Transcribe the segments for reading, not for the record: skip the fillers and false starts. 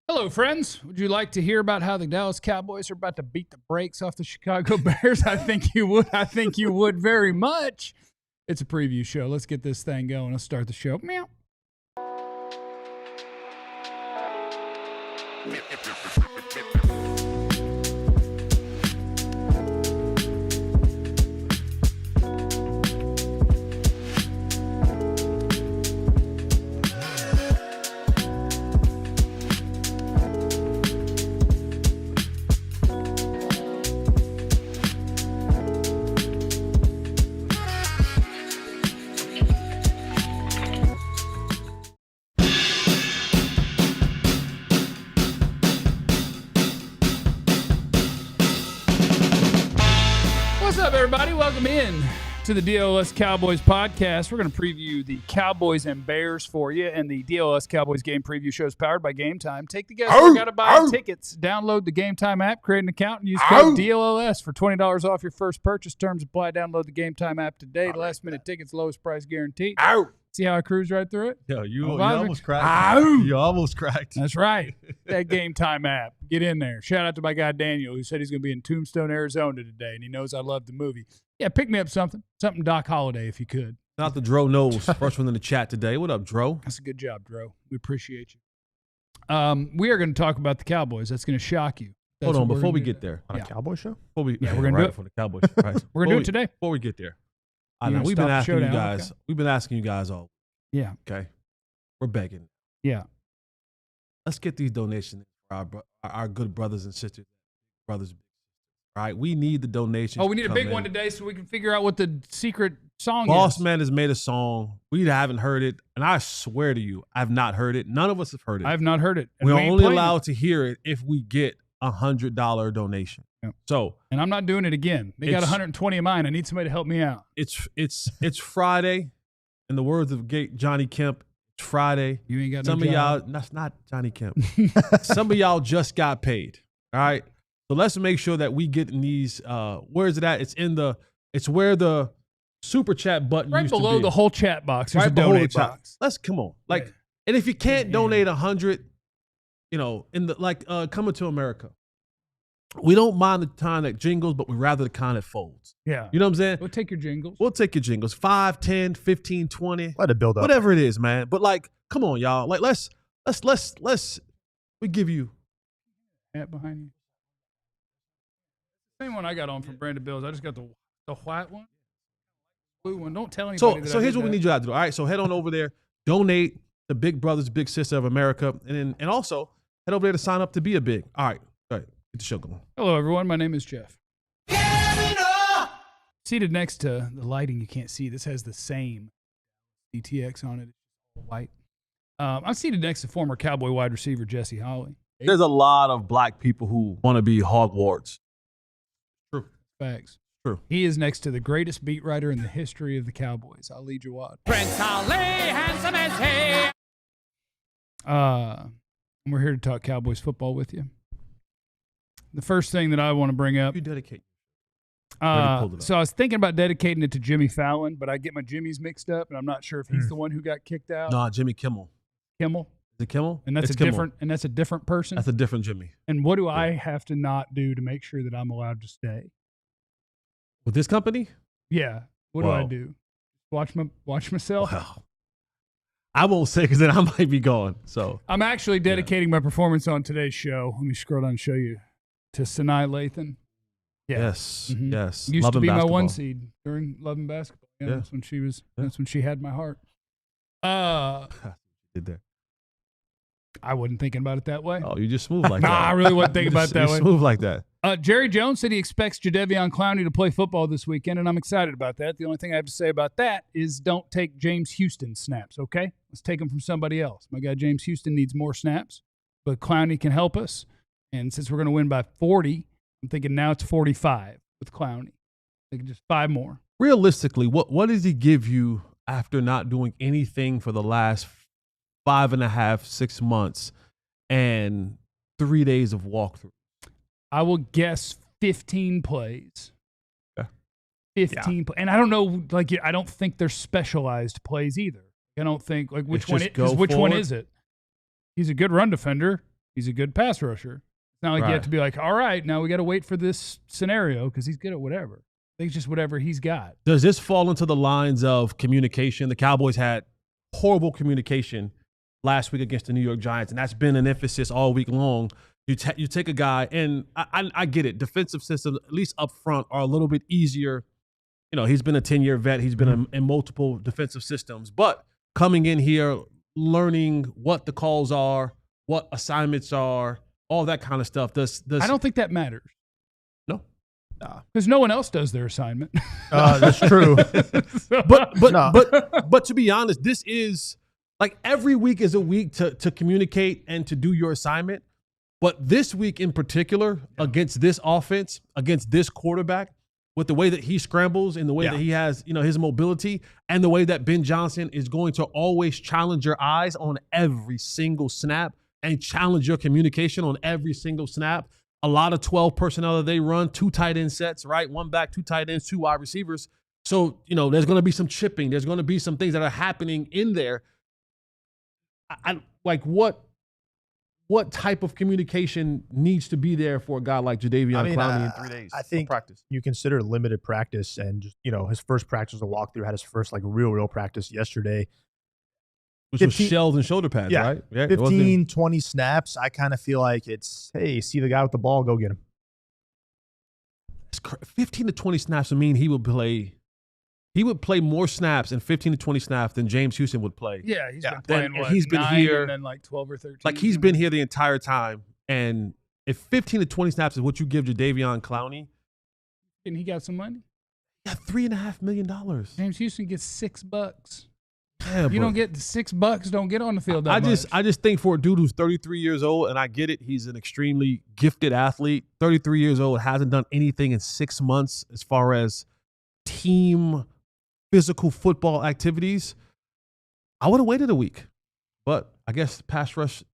Hello, friends. Would you like to hear about how the Dallas Cowboys are about to beat the brakes off the Chicago Bears? I think you would. I think you would very much. It's a preview show. Let's get this thing going. Let's start the show. Meow. What's up, everybody? Welcome in to the DLLS Cowboys podcast. We're going to preview the Cowboys and Bears for you, and the DLLS Cowboys game preview show is powered by Game Time. Take the guesswork out of buying tickets. Download the Game Time app, create an account, and use code DLLS for $20 off your first purchase. Terms apply. Download the Game Time app today. Last-minute tickets, lowest price guaranteed. See how I cruise right through it? Yo, you almost cracked. You almost cracked. That's right. That Game Time app. Get in there. Shout out to my guy Daniel, who said he's going to be in Tombstone, Arizona today, and he knows I love the movie. Yeah, pick me up something Doc Holliday if you could. Not the Dro knows. First one in the chat today. What up, Dro? That's a good job, Dro. We appreciate you. We are going to talk about the Cowboys. That's going to shock you. Hold on, before we get there. On a Cowboy show? We're going to do it. For the Cowboys show. Right. We're going to do it today. Before we get there. We've been asking you guys all. Yeah. Okay. We're begging. Yeah. Let's get these donations for our good brothers and sisters. Brothers. All right. We need the donations. Oh, we need a big one today so we can figure out what the secret song is. Boss Man has made a song. We haven't heard it. And I swear to you, I've not heard it. None of us have heard it. I have not heard it. We're only allowed to hear it if we get a $100 donation. Yeah. So, and I'm not doing it again. They got 120 of mine. I need somebody to help me out. It's Friday. In the words of Johnny Kemp, it's Friday. You ain't got some no of job. y'all. That's not Johnny Kemp. Some of y'all just got paid. All right. So let's make sure that we get in these. Where is it at? It's where the super chat button right used to below be. the whole chat box. There's Right a donate below the box. Let's come on. And if you can't donate 100, in the Coming to America. We don't mind the kind that jingles, but we rather the kind that folds. Yeah. You know what I'm saying? We'll take your jingles. We'll take your jingles. 5, 10, 15, 20. Let it build up. Whatever it is, man. But come on, y'all. Let's we give you hat behind you. Same one I got on from Brandon Bills. I just got the white one. Blue one. Don't tell anybody. So here's what we need you to do. All right. So head on over there, donate to Big Brothers, Big Sister of America, and also head over there to sign up to be a big. All right. Get the show going. Hello, everyone. My name is Jeff. Seated next to the lighting you can't see. This has the same DTX on it. White. I'm seated next to former Cowboy wide receiver Jesse Holley. There's a lot of black people who want to be Hogwarts. True. Facts. True. He is next to the greatest beat writer in the history of the Cowboys, Ali Jawad. Prince Ali, handsome as he. And we're here to talk Cowboys football with you. The first thing that I want to bring up. You dedicate. So I was thinking about dedicating it to Jimmy Fallon, but I get my Jimmys mixed up, and I'm not sure if he's the one who got kicked out. Nah, Jimmy Kimmel. Kimmel. Is it Kimmel? And that's Kimmel. a different person. That's a different Jimmy. And what do I have to not do to make sure that I'm allowed to stay? With this company? Yeah. What do I do? Watch myself? Wow. I won't say because then I might be gone. So I'm actually dedicating my performance on today's show. Let me scroll down and show you. To Sinai Lathan. Yeah. Yes. Mm-hmm. Yes. Used to be my 1 seed during Love and Basketball. Yeah. That's when she was. Yeah. That's when she had my heart. Did there? I wasn't thinking about it that way. Oh, you just smooth like that. I really wasn't thinking about it that way. Smooth like that. Jerry Jones said he expects Jadeveon Clowney to play football this weekend, and I'm excited about that. The only thing I have to say about that is don't take James Houston snaps, okay? Let's take them from somebody else. My guy James Houston needs more snaps, but Clowney can help us. And since we're going to win by 40, I'm thinking now it's 45 with Clowney. Like just 5 more. Realistically, what does he give you after not doing anything for the last 5.5, 6 months and 3 days of walkthrough? I will guess 15 plays. Yeah. 15 plays. And I don't know, I don't think they're specialized plays either. I don't think, which one is it? He's a good run defender. He's a good pass rusher. It's not like you have to be like, all right, now we got to wait for this scenario because he's good at whatever. I think it's just whatever he's got. Does this fall into the lines of communication? The Cowboys had horrible communication last week against the New York Giants, and that's been an emphasis all week long. You take a guy, and I get it. Defensive systems, at least up front, are a little bit easier. You know, he's been a 10-year vet. He's been in multiple defensive systems. But coming in here, learning what the calls are, what assignments are, all that kind of stuff. I don't think that matters. No. Because no one else does their assignment. That's true. But to be honest, this is like every week is a week to communicate and to do your assignment. But this week in particular, against this offense, against this quarterback, with the way that he scrambles and the way that he has, his mobility, and the way that Ben Johnson is going to always challenge your eyes on every single snap and challenge your communication on every single snap. A lot of 12 personnel that they run, 2 tight end sets, right? 1 back, 2 tight ends, 2 wide receivers. So, there's going to be some chipping. There's going to be some things that are happening in there. I like what type of communication needs to be there for a guy like Jadeveon Clowney in 3 days? I think practice. You consider limited practice, and just his first practice was a walkthrough. Had his first real practice yesterday, which was shells and shoulder pads, right? Yeah, 15, 20 snaps. I kind of feel like it's, hey, see the guy with the ball, go get him. 15 to 20 snaps would mean he would play. He would play more snaps in 15 to 20 snaps than James Houston would play. Yeah, he's been playing he's been 9 here, and then like 12 or 13. Like he's been here the entire time. And if 15 to 20 snaps is what you give Jadeveon Clowney, and he got some money. Yeah, $3.5 million. James Houston gets $6. Yeah, you don't get $6. Don't get on the field. I just think for a dude who's 33 years old, and I get it, he's an extremely gifted athlete. 33 years old, hasn't done anything in 6 months as far as team physical football activities. I would have waited a week, but I guess pass rush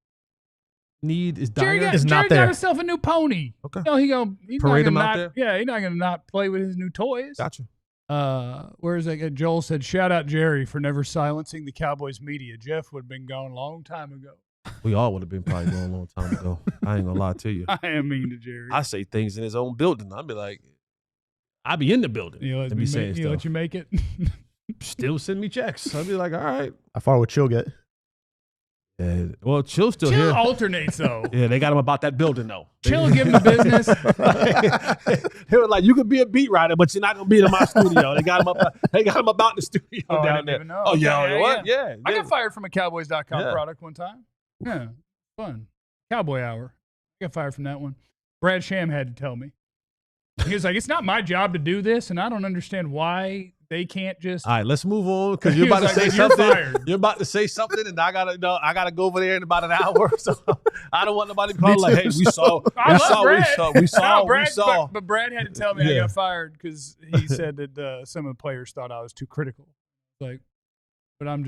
need is dire. Jerry not got there. himself a new pony. Okay, he's parade not him gonna out there. Yeah, he's not gonna not play with his new toys. Gotcha. Where is that? Joel said, "Shout out Jerry for never silencing the Cowboys media. Jeff would have been gone a long time ago." We all would have been probably gone a long time ago. I ain't gonna lie to you. I am mean to Jerry. I say things in his own building. I'd be like, I'd be in the building. Let you make it. Still send me checks. I'd be like, all right. How far would Chill get? Yeah, well, Chill's still Chill here. alternates though. Yeah, they got him about that building though. Chill give him the business. They were like, you could be a beat writer, but you're not gonna be in my studio. They got him up. They got him about the studio down there. Oh yeah, what? Yeah. I got fired from a Cowboys.com product one time. Yeah, fun. Cowboy Hour. I got fired from that one. Brad Sham had to tell me. He was like, it's not my job to do this, and I don't understand why they can't just. All right, let's move on because you're about to say something. You're about to say something, and I gotta go over there in about an hour. So I don't want nobody to call like, hey, we saw. But Brad had to tell me I got fired because he said that some of the players thought I was too critical. Like, but I'm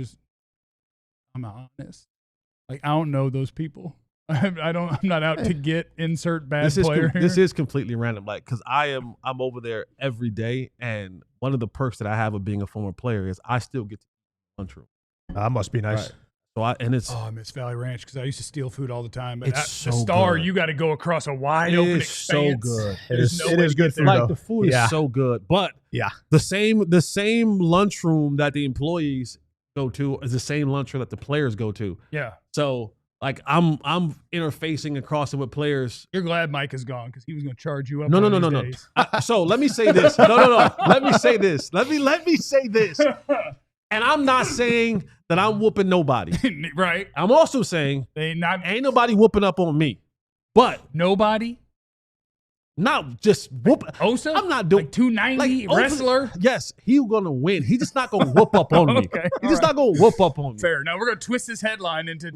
honest. Like, I don't know those people. I'm not out to get insert bad player. This is completely random, like, because I'm over there every day, and one of the perks that I have of being a former player is I still get to lunchroom. That must be nice. Right. So I miss Valley Ranch because I used to steal food all the time. But it's so the Star, good. you got to go across a wide open expanse. So good. It is good food. Like the food is so good, but the same lunchroom that the employees go to is the same lunchroom that the players go to. Yeah. So. Like I'm interfacing and crossing with players. You're glad Mike is gone because he was going to charge you up. No. So let me say this. No. Let me say this. Let me say this. And I'm not saying that I'm whooping nobody. Right. I'm also saying ain't nobody whooping up on me. But nobody. Not just whoop. Osa? I'm not doing like 290 wrestler. Yes, he's gonna win. He's just not gonna whoop up on me. Okay, he's just not gonna whoop up on me. Fair. Now we're gonna twist this headline into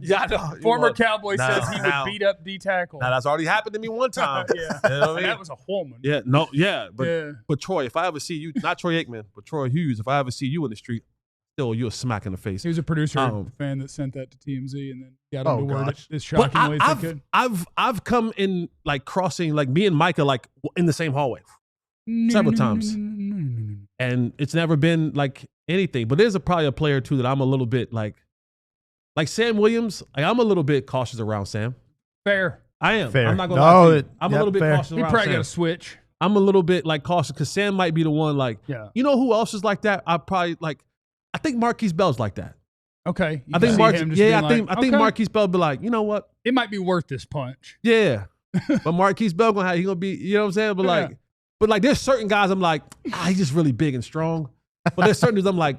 former Cowboy says he would beat up D tackle. Now that's already happened to me one time. Yeah, you know what I mean? That was a woman. Yeah, but Troy, if I ever see you, not Troy Aikman, but Troy Hughes, if I ever see you in the street, still you're a smack in the face. He was a producer, fan that sent that to TMZ, and then got him to word it as shockingly as they could. I've come in like crossing, like me and Micah, like in the same hallway several times, and it's never been like anything. But there's probably a player or two that I'm a little bit like Sam Williams. I'm a little bit cautious around Sam. Fair. I am. Fair. I'm not gonna No, lie to you. it- I'm a yep, little bit fair. cautious He around probably Sam. got a switch. I'm a little bit like cautious because Sam might be the one like, Yeah. you know who else is like that? I think Marquise Bell's like that. Okay. You I can think see Marquise, him just being I think okay, Marquise Bell be like, you know what? it might be worth this punch. Yeah. But Marquise Bell he gonna be, you know what I'm saying? But Yeah. like there's certain guys I'm like, he's just really big and strong. But there's certain dudes I'm like,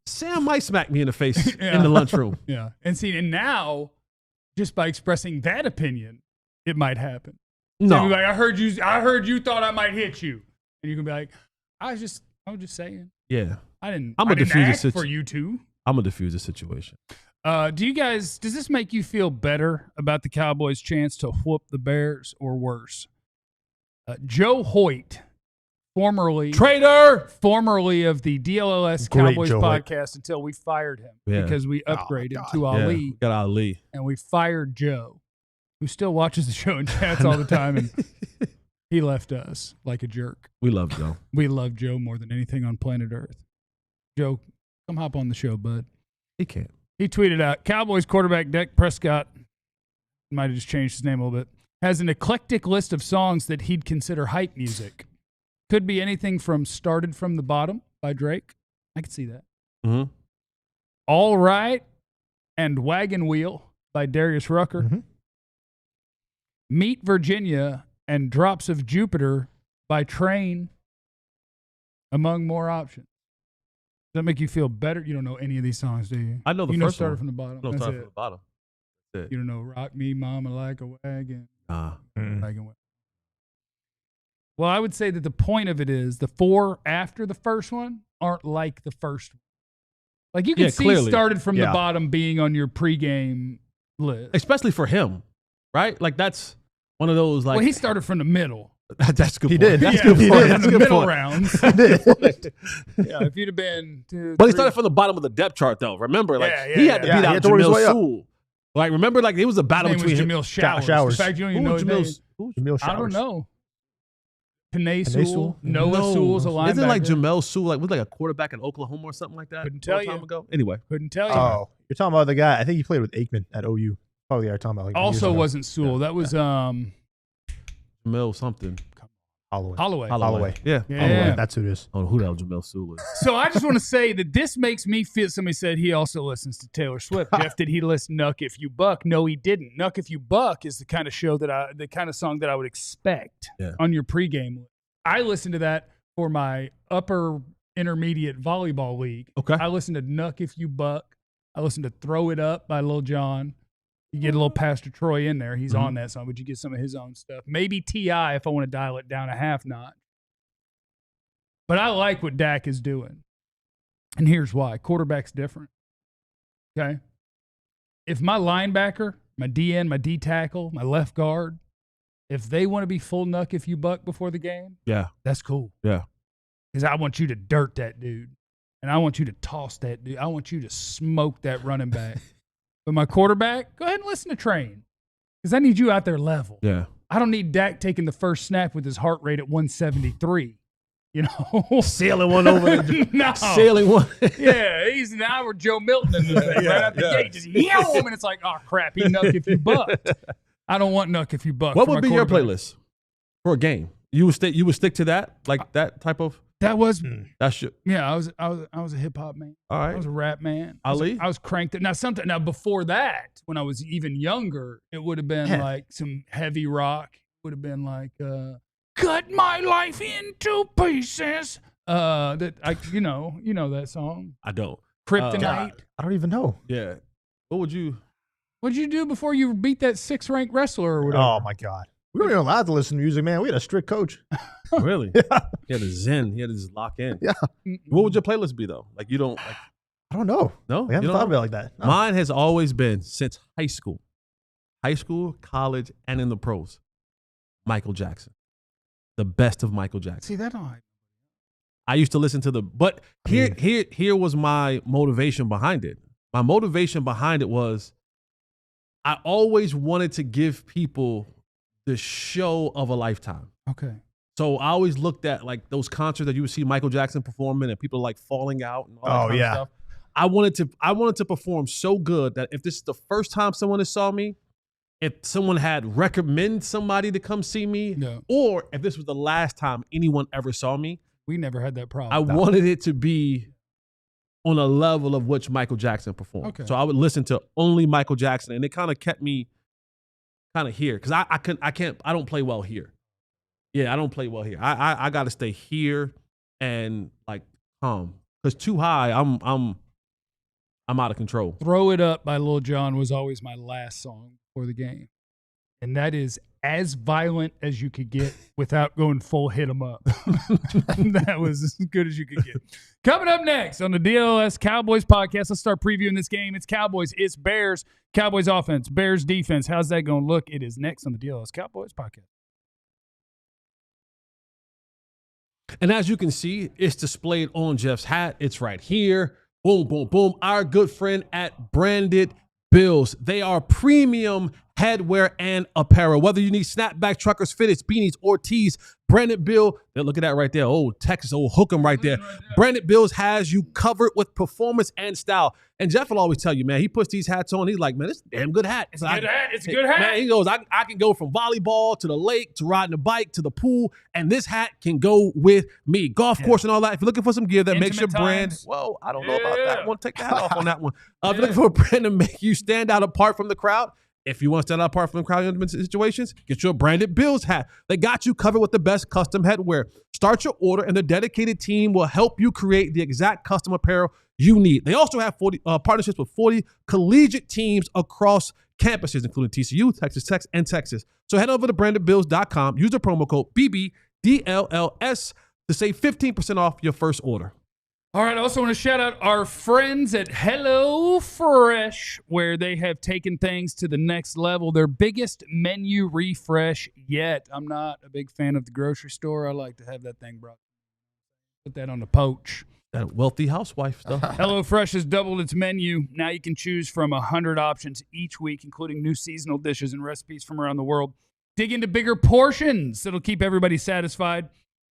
Sam might smack me in the face Yeah. in the lunchroom. Yeah. And now, just by expressing that opinion, it might happen. No. Sam will be like, I heard you thought I might hit you. And you can be like, I was just saying. Yeah. I didn't I'm a ask diffuser for you to. I'm gonna diffuse the situation. Does this make you feel better about the Cowboys' chance to whoop the Bears or worse? Joe Hoyt, formerly of the DLLS Great Cowboys Joe Hoyt. podcast until we fired him Yeah. because we my upgraded God. to Yeah, Ali we got Ali. and we fired Joe, who still watches the show and chats all the time, and he left us like a jerk. We love Joe. We love Joe more than anything on planet Earth. Joe, come hop on the show, bud. He can't. He tweeted out, Cowboys quarterback Dak Prescott, might have just changed his name a little bit, has an eclectic list of songs that he'd consider hype music. Could be anything from Started from the Bottom by Drake. I could see that. Mm-hmm. All Right and Wagon Wheel by Darius Rucker. Mhm. Meet Virginia and Drops of Jupiter by Train, among more options. Does that make you feel better? You don't know any of these songs, do you? I know the you know first Started one. from the Bottom. No, That's start it. from the bottom. That's it. You don't know Rock Me Mama Like a Wagon. Mm. Wagon Wheel. Well, I would say that the point of it is the four after the first one aren't like the first one. Like you can Yeah, see clearly. Started from the Yeah. Bottom being on your pregame list. Especially for him, right? Like that's one of those like Well, he started from the middle. that's a good He point. did. That's Yeah, a good he point. did. That's a in the good middle point. rounds. He did. Yeah, if you'd have been two, But he three- started from the bottom of the depth chart, though. Remember, like Yeah, he had to yeah. beat Yeah, he out had to work his Jamil way up. Sewell. Like remember, like it was a battle his name was between him. Jamil Showers. Showers. The fact you don't even Who know was his name. Jamil I don't Showers. know. Panay Panay Sewell, Sewell? Noah Sewell's a linebacker. Isn't it like Jamel Sewell, like was like a quarterback in Oklahoma or something like that? Couldn't a long tell time you. ago. Anyway, Couldn't tell you. Oh, you're talking about the guy. I think he played with Aikman at OU. Probably are talking about. Like, Also years ago. wasn't Sewell. That was Jamel something. Holloway. Holloway. Yeah. Yeah. Holloway. That's who it is. Oh, who the hell Jamel Sewell is? So I just want to say that this makes me feel. Somebody said he also listens to Taylor Swift. Jeff, did he listen to Nuck If You Buck? No, he didn't. Nuck If You Buck is the kind of the kind of song that I would expect on your pregame list. I listened to that for my upper intermediate volleyball league. Okay. I listened to Nuck If You Buck. I listened to Throw It Up by Lil Jon. You get a little Pastor Troy in there. He's on that song, but you get some of his own stuff. Maybe T.I. if I want to dial it down a half notch. But I like what Dak is doing. And here's why. Quarterback's different. Okay? If my linebacker, my DN, my D tackle, my left guard, if they want to be full Nuck If You Buck before the game, Yeah. that's cool. Yeah. Because I want you to dirt that dude. And I want you to toss that dude. I want you to smoke that running back. But my quarterback, go ahead and listen to Train. Because I need you out there level. Yeah. I don't need Dak taking the first snap with his heart rate at 173. You know? Sailing one over the No. sailing one. Yeah, he's now we're Joe Milton in this thing. Right out the gate. Just yell him, and it's like, oh, crap, he Nuck If You Bucked. I don't want Nuck If You Buck. What for would my be your quarterback. playlist for a game? You would stick to that? Like that type of That was, that's your yeah, I was a hip-hop man. all I right. was a rap man. Ali? I was cranked. Now before that, when I was even younger, it would have been like some heavy rock. Would have been like "Cut My Life Into Pieces." That I, you know that song, I don't. Kryptonite. I don't even know. Yeah. What would you What'd you do before you beat that 6th-ranked wrestler or whatever? Oh my God. We weren't even allowed to listen to music, man. We had a strict coach. really? Yeah. He had to zen. He had to just lock in. Yeah. What would your playlist be though? Like you don't like I don't know. no? We haven't You don't thought know? about it like that. No. Mine has always been since high school, college, and in the pros. Michael Jackson, the best of Michael Jackson. See that on. I used to listen to but here was my motivation behind it. My motivation behind it was I always wanted to give people the show of a lifetime. Okay. So I always looked at like those concerts that you would see Michael Jackson performing and people like falling out and all that kind of stuff. I wanted to perform so good that if this is the first time someone has saw me, if someone had recommended somebody to come see me, or if this was the last time anyone ever saw me. We never had that problem. I wanted it to be on a level of which Michael Jackson performed. Okay. So I would listen to only Michael Jackson, and it kind of kept me kind of here because I don't play well here. Yeah, I don't play well here. I got to stay here and like calm because too high, I'm out of control. Throw It Up by Lil Jon was always my last song for the game. And that is as violent as you could get without going full hit 'em up. That was as good as you could get. Coming up next on the DLLS Cowboys podcast, let's start previewing this game. It's Cowboys, it's Bears. Cowboys offense, Bears defense. How's that going to look? It is next on the DLLS Cowboys podcast. And as you can see, it's displayed on Jeff's hat. It's right here. Boom, boom, boom. Our good friend at Branded Bills. They are premium headwear and apparel. Whether you need snapback, truckers, fitteds, beanies, or tees, Branded Bill, look at that right there. Oh, Texas, oh, hook 'em right there. Branded Bills has you covered with performance and style. And Jeff will always tell you, man, he puts these hats on. He's like, man, it's a damn good hat. It's a good hat. It's a good hat. Man, he goes, I can go from volleyball to the lake to riding a bike to the pool, and this hat can go with me. Golf course and all that. If you're looking for some gear that makes your brand, whoa, I don't know about that one. Take the hat off on that one. If you're looking for a brand to make you stand out apart from the crowd, if you want to stand out apart from the crowd in situations, get you a Branded Bills hat. They got you covered with the best custom headwear. Start your order, and the dedicated team will help you create the exact custom apparel you need. They also have 40 partnerships with 40 collegiate teams across campuses, including TCU, Texas Tech, and Texas. So head over to brandedbills.com. Use the promo code BBDLLS to save 15% off your first order. All right, I also want to shout out our friends at HelloFresh, where they have taken things to the next level. Their biggest menu refresh yet. I'm not a big fan of the grocery store. I like to have that thing brought. Put that on the poach. That wealthy housewife stuff. HelloFresh has doubled its menu. Now you can choose from 100 options each week, including new seasonal dishes and recipes from around the world. Dig into bigger portions that'll keep everybody satisfied.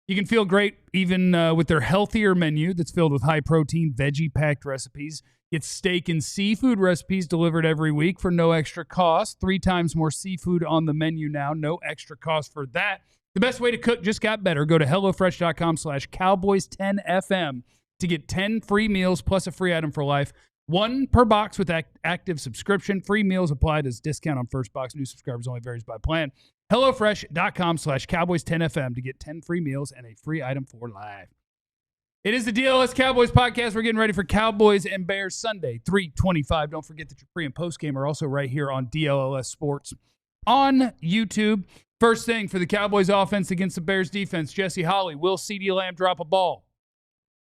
You can feel great even with their healthier menu that's filled with high-protein, veggie-packed recipes. Get steak and seafood recipes delivered every week for no extra cost. 3 times more seafood on the menu now. No extra cost for that. The best way to cook just got better. Go to HelloFresh.com/Cowboys10FM to get 10 free meals plus a free item for life. 1 per box with active subscription. Free meals applied as discount on first box. New subscribers only varies by plan. HelloFresh.com/Cowboys10FM to get 10 free meals and a free item for life. It is the DLS Cowboys podcast. We're getting ready for Cowboys and Bears Sunday, 3/25. Don't forget that your pre- and post-game are also right here on DLLS Sports on YouTube. First thing for the Cowboys offense against the Bears defense, Jesse Holley, will CeeDee Lamb drop a ball?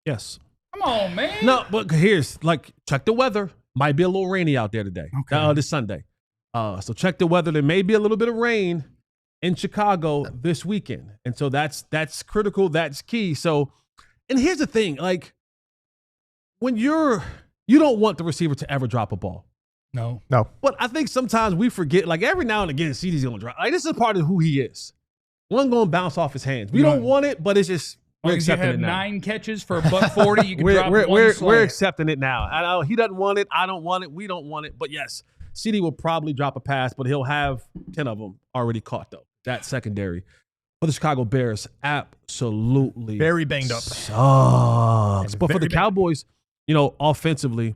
Yes. Come on, man. No, but here's, check the weather. Might be a little rainy out there today. Okay. This Sunday. So check the weather. There may be a little bit of rain in Chicago this weekend. And so that's critical. That's key. So, and here's the thing, when you don't want the receiver to ever drop a ball. No. But I think sometimes we forget, every now and again, CeeDee's going to drop. This is a part of who he is. One going to bounce off his hands. We don't want it, but it's just, we're accepting it now. You have 9 catches for $140, you can drop one We're accepting it now. I know he doesn't want it. I don't want it. We don't want it. But yes, CeeDee will probably drop a pass, but he'll have 10 of them already caught, though. That secondary for the Chicago Bears absolutely very banged up. Sucks. But for the Cowboys, offensively,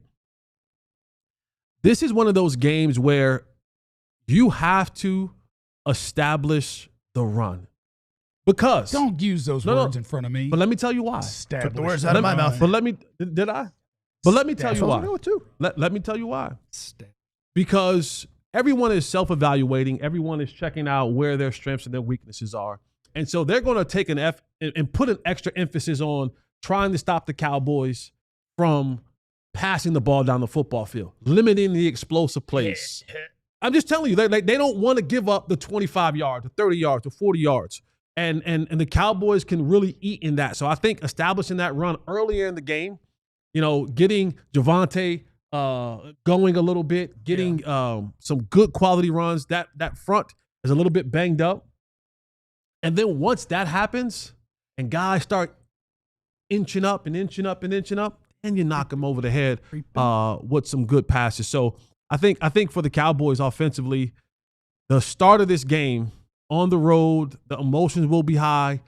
this is one of those games where you have to establish the run. Because don't use those words in front of me. But let me tell you why. Took the words out of my mouth. But let me tell you why. Let me tell you why. Because everyone is self-evaluating. Everyone is checking out where their strengths and their weaknesses are. And so they're going to take an and put an extra emphasis on trying to stop the Cowboys from passing the ball down the football field, limiting the explosive plays. I'm just telling you, they don't want to give up the 25 yards, the 30 yards, the 40 yards. And the Cowboys can really eat in that. So I think establishing that run earlier in the game, getting Javonte going a little bit, getting some good quality runs. That front is a little bit banged up. And then once that happens and guys start inching up, and you knock them over the head with some good passes. So I think for the Cowboys offensively, the start of this game on the road, the emotions will be high.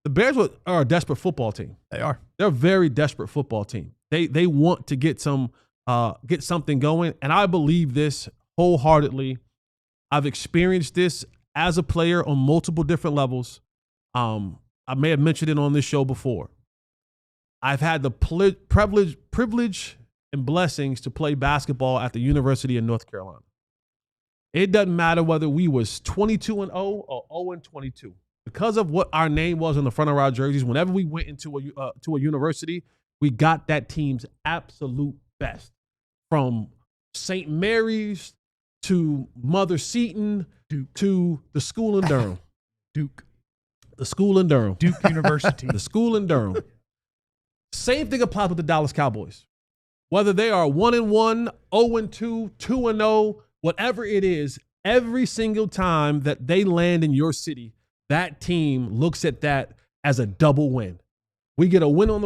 The Bears are a desperate football team. They are. They're a very desperate football team. They want to get something going, and I believe this wholeheartedly. I've experienced this as a player on multiple different levels. I may have mentioned it on this show before. I've had the privilege and blessings to play basketball at the University of North Carolina. It doesn't matter whether we was 22-0 or 0-22. Because of what our name was on the front of our jerseys, whenever we went into a university, we got that team's absolute best. From St. Mary's to Mother Seton to the school in Durham. The school in Durham. Duke University. The school in Durham. Same thing applies with the Dallas Cowboys. Whether they are 1-1, 0-2, 2-0, whatever it is, every single time that they land in your city, that team looks at that as a double win. We get a win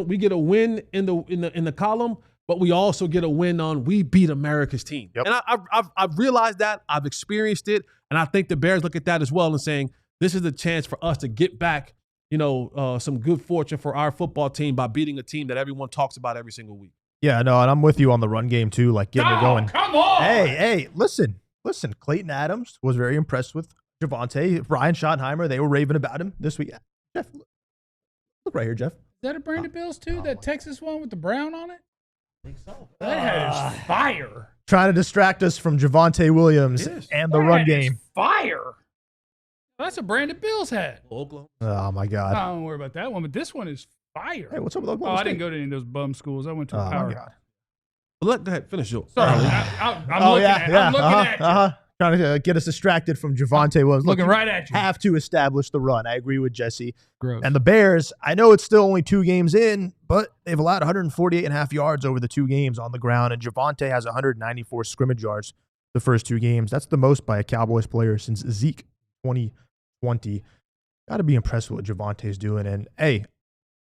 in the column, but we also get a win on we beat America's team. Yep. And I've realized that, I've experienced it, and I think the Bears look at that as well and saying this is a chance for us to get back, some good fortune for our football team by beating a team that everyone talks about every single wek. Yeah, no, and I'm with you on the run game too, like getting it going. Come on! Hey, listen. Clayton Adams was very impressed with Javonte. Brian Schottenheimer, they were raving about him this week. Jeff, look right here, Jeff. Is that a Brandon Bills too? That Texas one with the brown on it? I think so. That hat is fire. Trying to distract us from Javonte Williams and the That run hat game. is fire. That's a Brandon Bills hat. Oklahoma. Oh my God. I don't worry about that one, but this one is fire. Hey, what's up with Oklahoma I State? didn't go to any of those bum schools. I went to Oh a power. my God. Go ahead, finish yours. Sorry, I'm looking at you. Trying to get us distracted from Javonte Williams. Looking Look, right at you. have to establish the run. I agree with Jesse. Gross. And the Bears, I know it's still only 2 games in, but they've allowed 148.5 yards over the 2 games on the ground, and Javonte has 194 scrimmage yards the first 2 games. That's the most by a Cowboys player since Zeke 2020. Got to be impressed with what Javonte's doing. And, hey,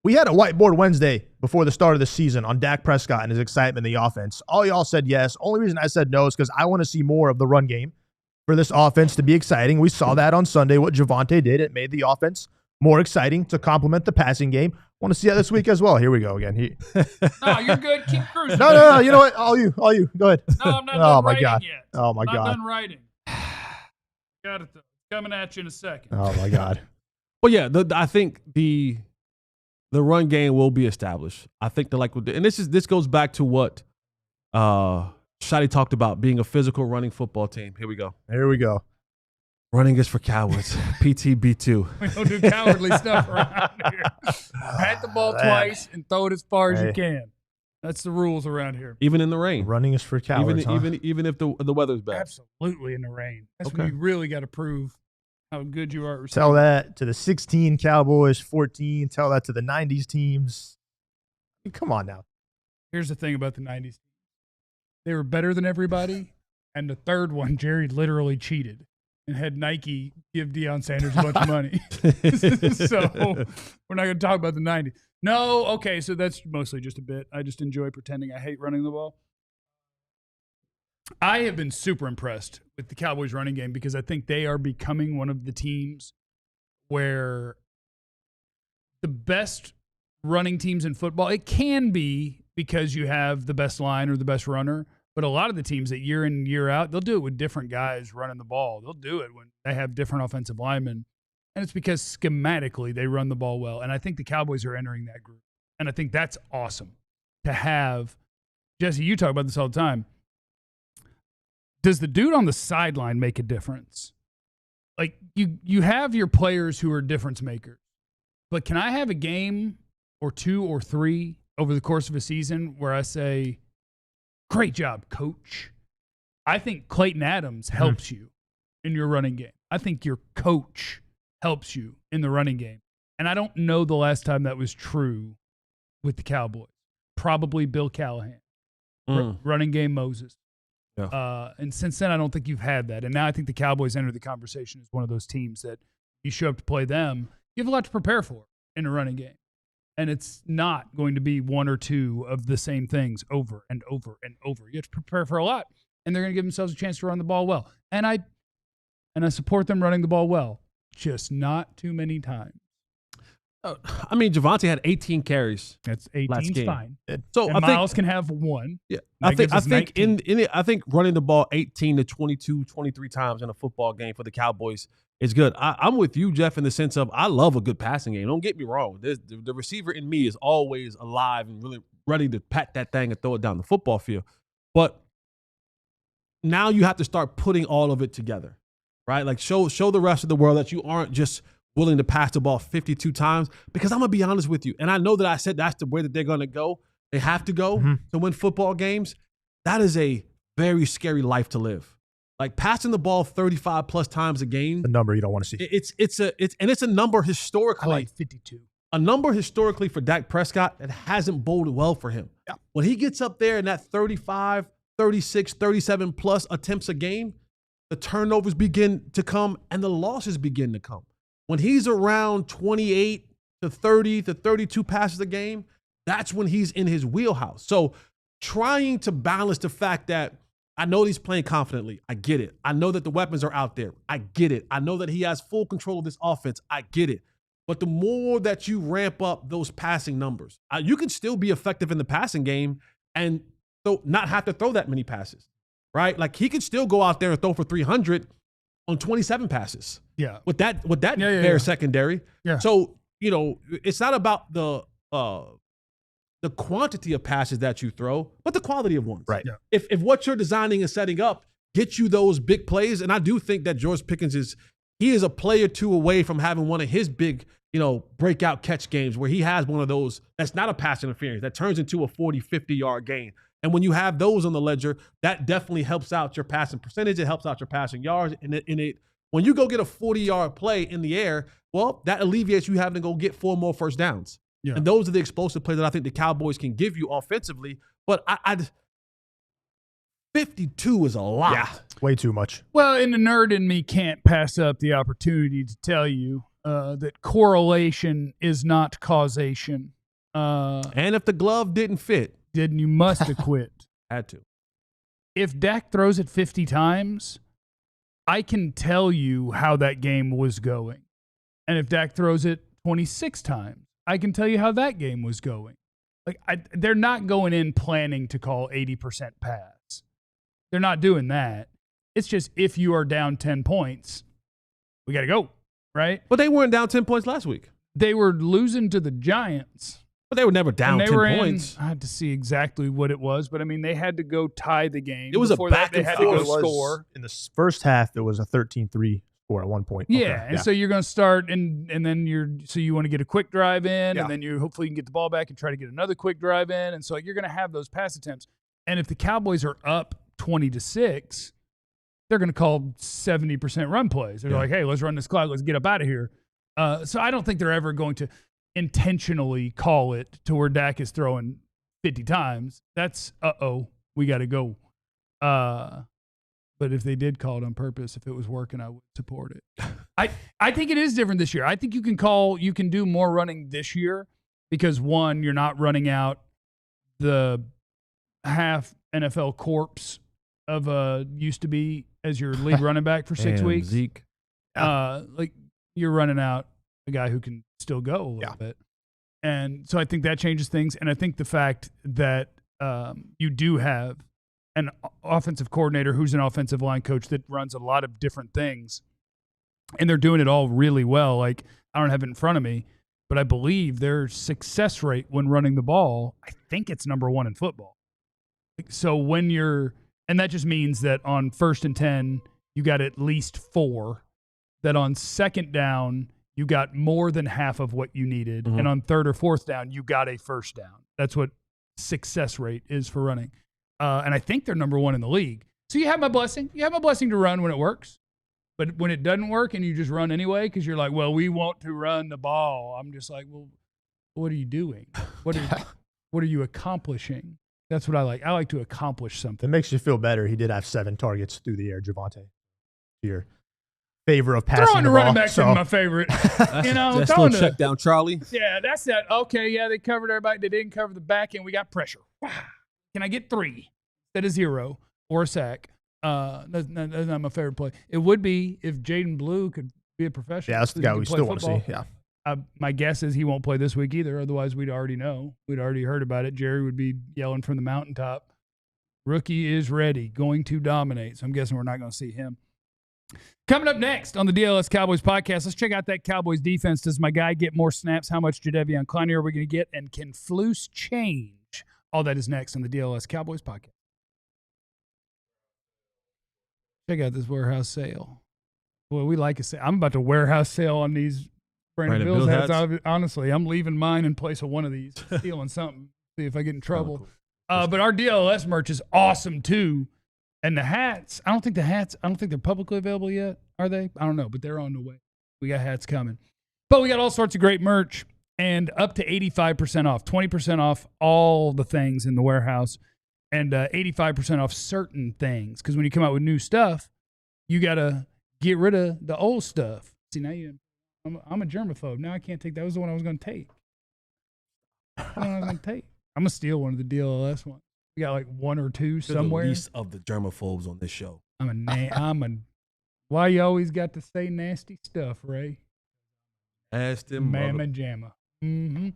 we had a whiteboard Wednesday before the start of the season on Dak Prescott and his excitement in the offense. All y'all said yes. Only reason I said no is because I want to see more of the run game for this offense to be exciting. We saw that on Sunday, what Javonte did. It made the offense more exciting to complement the passing game. Want to see that this week as well. Here we go again. No, you're good. Keep cruising. No. You know what? All you. Go ahead. No, I'm not Oh, done my writing God. yet. Oh, my Not God. done writing. Got it, though. Coming at you in a second. Oh, my God. Well, yeah, I think the run game will be established. I think and this goes back to what Schotty talked about, being a physical running football team. Here we go. Running is for cowards. PTB2. We don't do cowardly stuff around here. Pat the ball twice and throw it as far as you can. That's the rules around here. Even in the rain. Running is for cowards. Even if the weather's bad. Absolutely in the rain. That's Okay. when you really got to prove how good you are at receiving. Tell that to the 16 Cowboys, 14. Tell that to the 90s teams. I mean, come on now. Here's the thing about the 90s. They were better than everybody. And the third one, Jerry literally cheated and had Nike give Deion Sanders a bunch of money. So we're not going to talk about the 90s. No, okay, so that's mostly just a bit. I just enjoy pretending I hate running the ball. I have been super impressed with the Cowboys running game because I think they are becoming one of the teams where the best running teams in football, it can be because you have the best line or the best runner, but a lot of the teams that year in, year out, they'll do it with different guys running the ball. They'll do it when they have different offensive linemen. And it's because schematically they run the ball well. And I think the Cowboys are entering that group. And I think that's awesome to have. Jesse, you talk about this all the time. Does the dude on the sideline make a difference? Like, you have your players who are difference makers. But can I have a game or 2 or 3 over the course of a season where I say, great job, coach? I think Clayton Adams helps you in your running game. I think your coach helps you in the running game. And I don't know the last time that was true with the Cowboys. Probably Bill Callahan. Running game Moses. Yeah. And since then, I don't think you've had that. And now I think the Cowboys enter the conversation as one of those teams that you show up to play them, you have a lot to prepare for in a running game. And it's not going to be 1 or 2 of the same things over and over and over. You have to prepare for a lot. And they're going to give themselves a chance to run the ball well. And and I support them running the ball well, just not too many times. I mean, Javonte had 18 carries. That's last 18's game. fine. So And I think Miles can have one. Yeah, That I think gives I us think 19. I think running the ball 18 to 22, 23 times in a football game for the Cowboys is good. I'm with you, Jeff, in the sense of I love a good passing game. Don't get me wrong. The receiver in me is always alive and really ready to pat that thing and throw it down the football field. But now you have to start putting all of it together, right? Like show the rest of the world that you aren't just willing to pass the ball 52 times, because I'm going to be honest with you. And I know that I said that's the way that they're going to go. They have to go to win football games. That is a very scary life to live. Like passing the ball 35 plus times a game. The number you don't want to see. It's a number historically. I like 52. A number historically for Dak Prescott that hasn't boded well for him. Yeah. When he gets up there in that 35, 36, 37 plus attempts a game, the turnovers begin to come and the losses begin to come. When he's around 28 to 30 to 32 passes a game, that's when he's in his wheelhouse. So trying to balance the fact that I know he's playing confidently. I get it. I know that the weapons are out there. I get it. I know that he has full control of this offense. I get it. But the more that you ramp up those passing numbers, you can still be effective in the passing game and not have to throw that many passes, right? Like he could still go out there and throw for 300 on 27 passes. Yeah. With that Bears secondary. Yeah. So, it's not about the quantity of passes that you throw, but the quality of ones. Right. Yeah. If what you're designing and setting up gets you those big plays, and I do think that George Pickens is a play or two away from having one of his big, breakout catch games where he has one of those that's not a pass interference that turns into a 40, 50-yard gain. And when you have those on the ledger, that definitely helps out your passing percentage. It helps out your passing yards. And when you go get a 40-yard play in the air, well, that alleviates you having to go get 4 more first downs. Yeah. And those are the explosive plays that I think the Cowboys can give you offensively. But 52 is a lot. Yeah, way too much. Well, and the nerd in me can't pass up the opportunity to tell you that correlation is not causation. And if the glove didn't fit, Then you must have quit. had to. If Dak throws it 50 times, I can tell you how that game was going. And if Dak throws it 26 times, I can tell you how that game was going. Like they're not going in planning to call 80% pass. They're not doing that. It's just if you are down 10 points, we got to go, right? But they weren't down 10 points last week. They were losing to the Giants. But they were never down 10 points. I had to see exactly what it was, but I mean, they had to go tie the game. It was Before a back that, and they had forth. to go score. In the first half, there was a 13-3 score at one point. Yeah, and so you're going to start, and then you want to get a quick drive in, and then you hopefully can get the ball back and try to get another quick drive in, and so you're going to have those pass attempts. And if the Cowboys are up 20-6, they're going to call 70% run plays. They're like, hey, let's run this clock, let's get up out of here. So I don't think they're ever going to intentionally call it to where Dak is throwing 50 times. That's we got to go. But if they did call it on purpose, if it was working, I would support it. I think it is different this year. I think you can do more running this year because, one, you're not running out the half NFL corpse of used to be as your lead running back for 6 weeks. Zeke. Like you're running out a guy who can still go a little bit. And so I think that changes things. And I think the fact that you do have an offensive coordinator who's an offensive line coach that runs a lot of different things, and they're doing it all really well. Like, I don't have it in front of me, but I believe their success rate when running the ball, I think it's number 1 in football. So and that just means that on 1st and 10, you got at least 4, that on 2nd down, you got more than half of what you needed. And on 3rd or 4th down, you got a first down. That's what success rate is for running. And I think they're number 1 in the league. So you have my blessing. You have my blessing to run when it works. But when it doesn't work and you just run anyway because you're like, well, we want to run the ball. I'm just like, well, what are you doing? What are you accomplishing? That's what I like. I like to accomplish something. It makes you feel better. He did have 7 targets through the air, Javonte. Your favor of passing throwing the the ball. running back's my favorite. That's still check down Charlie. Yeah, that's that. Okay, yeah, they covered everybody. They didn't cover the back end. We got pressure. Wow. Can I get 3 instead of 0 or a sack? That's not my favorite play. It would be if Jaden Blue could be a professional. Yeah, that's the guy we still want to see. Yeah. My guess is he won't play this week either. Otherwise, we'd already know. We'd already heard about it. Jerry would be yelling from the mountaintop. Rookie is ready, going to dominate. So I'm guessing we're not going to see him. Coming up next on the DLS Cowboys podcast, let's check out that Cowboys defense. Does my guy get more snaps? How much Jadeveon Clowney are we going to get? And can Flus change? All that is next on the DLS Cowboys podcast. Check out this warehouse sale. Boy, we like a sale. I'm about to warehouse sale on these Brandon Bills hats. Honestly, I'm leaving mine in place of one of these, stealing something, see if I get in trouble. But our DLS merch is awesome too. And the hats, I don't think they're publicly available yet, are they? I don't know, but they're on the way. We got hats coming. But we got all sorts of great merch and up to 85% off, 20% off all the things in the warehouse and 85% off certain things. Because when you come out with new stuff, you got to get rid of the old stuff. See, now I'm a germaphobe. Now I can't take that. Was the one I was going to take. I'm going to steal one of the DLLS ones. We got like one or two somewhere. The least of the germaphobes on this show. Why you always got to say nasty stuff, Ray? Ask them. Mamma jamma. Mm-hmm.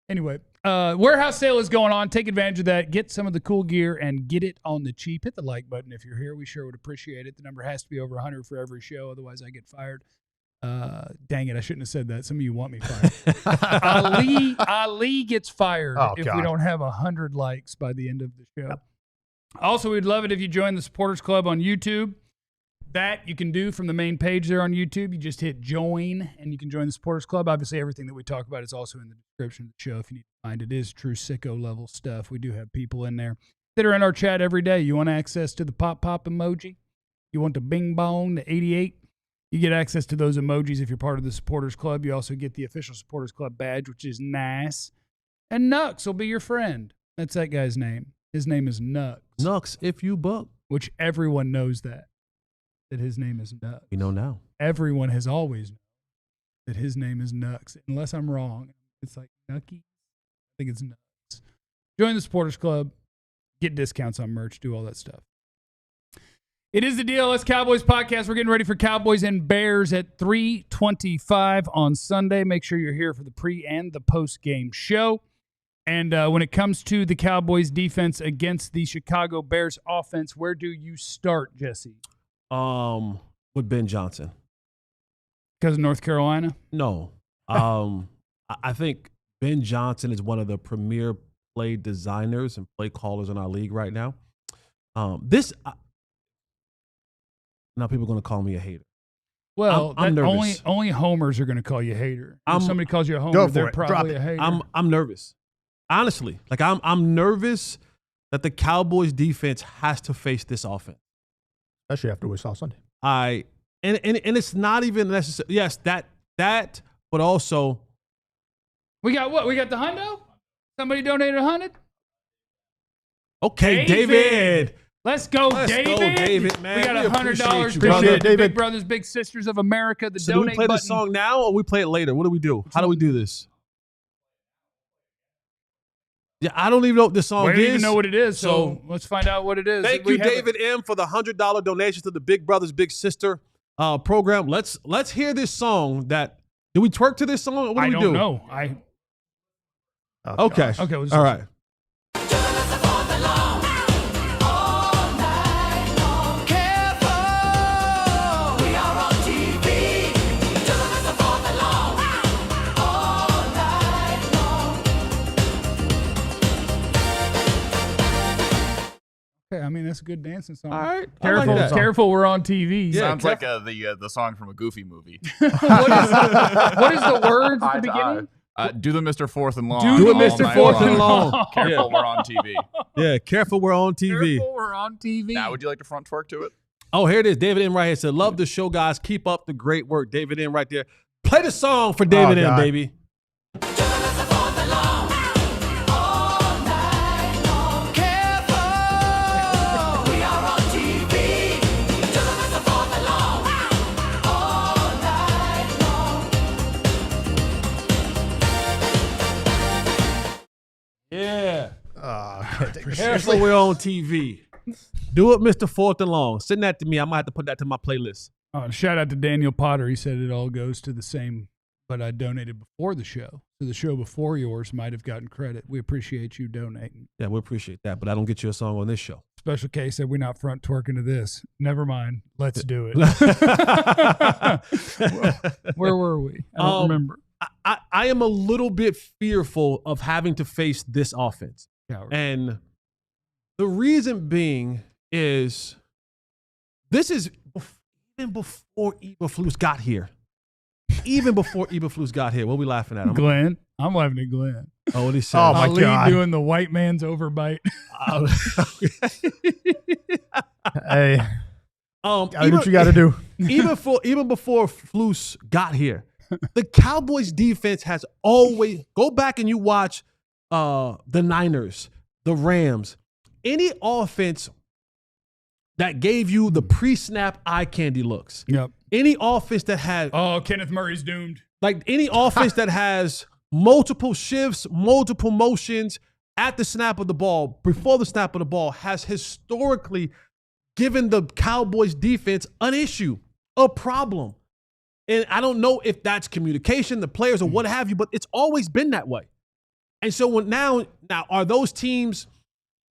Anyway, warehouse sale is going on. Take advantage of that. Get some of the cool gear and get it on the cheap. Hit the like button if you're here. We sure would appreciate it. The number has to be over 100 for every show. Otherwise, I get fired. Dang it, I shouldn't have said that. Some of you want me fired. Ali gets fired if we don't have 100 likes by the end of the show. Yep. Also, we'd love it if you join the Supporters Club on YouTube. That you can do from the main page there on YouTube. You just hit join, and you can join the Supporters Club. Obviously, everything that we talk about is also in the description of the show if you need to find it. It is true sicko level stuff. We do have people in there that are in our chat every day. You want access to the pop emoji? You want the bing bong, the 88? You get access to those emojis if you're part of the Supporters Club. You also get the official Supporters Club badge, which is nice. And Nux will be your friend. That's that guy's name. His name is Nux. Nux, if you buck. Which everyone knows that his name is Nux. You know now. Everyone has always known that his name is Nux. Unless I'm wrong. It's like Nucky. I think it's Nux. Join the Supporters Club. Get discounts on merch. Do all that stuff. It is the DLS Cowboys podcast. We're getting ready for Cowboys and Bears at 3:25 on Sunday. Make sure you're here for the pre and the post-game show. And when it comes to the Cowboys defense against the Chicago Bears offense, where do you start, Jesse? With Ben Johnson. Because of North Carolina? No. I think Ben Johnson is one of the premier play designers and play callers in our league right now. Now people are going to call me a hater. Well, I'm nervous. Only homers are going to call you a hater. If somebody calls you a homer, they're probably a hater. I'm nervous. Honestly, I'm nervous that the Cowboys defense has to face this offense. Especially after we saw Sunday. And it's not even necessary. Yes, that, but also we got what? We got the hundo? Somebody donated 100? Okay, David. Let's go, David, man. We got $100. Appreciate it, David. Big Brothers, Big Sisters of America. The so donate do we play button. the song now or we play it later? What do we do? How do we do this? Yeah, I don't even know what this song is. We don't even know what it is, so let's find out what it is. Thank you, David M., for the $100 donation to the Big Brothers, Big Sister program. Let's hear this song. Do we twerk to this song? Or what do we do? I don't know. Okay. Okay. All right. Okay, I mean, that's a good dancing song. All right. Careful, we're on TV. Yeah, sounds like the song from a Goofy movie. What is the words at the beginning? Do the Mr. Fourth and Long. Do the all Mr. night Fourth long. and Long. Careful, we're on TV. Yeah, careful, we're on TV. Careful, we're on TV. Now, would you like to front twerk to it? Oh, here it is. David M. right here said, love the show, guys. Keep up the great work. David M. right there. Play the song for David M., baby. Yeah. Careful, we're on TV. Do it, Mr. Fourth and Long. Send that to me. I might have to put that to my playlist. Shout out to Daniel Potter. He said it all goes to the same, but I donated before the show. So the show before yours might have gotten credit. We appreciate you donating. Yeah, we appreciate that, but I don't get you a song on this show. Special K said we're not front twerking to this. Never mind. Let's do it. Where were we? I don't remember. I am a little bit fearful of having to face this offense. And the reason being is this is even before Eberflus got here. Even before Eberflus got here. What are we laughing at? Glenn. I'm laughing at Glenn. Oh, what he said. Oh, my Ali God. doing the white man's overbite. Hey, gotta do what you got to do. even before Flus got here, the Cowboys defense has always go back and you watch the Niners, the Rams, any offense that gave you the pre-snap eye candy looks. Yep. Any offense that had Kenneth Murray's doomed. like any offense that has multiple shifts, multiple motions at the snap of the ball, before the snap of the ball, has historically given the Cowboys defense an issue, a problem. And I don't know if that's communication, the players, or what have you, but it's always been that way. And so now are those teams,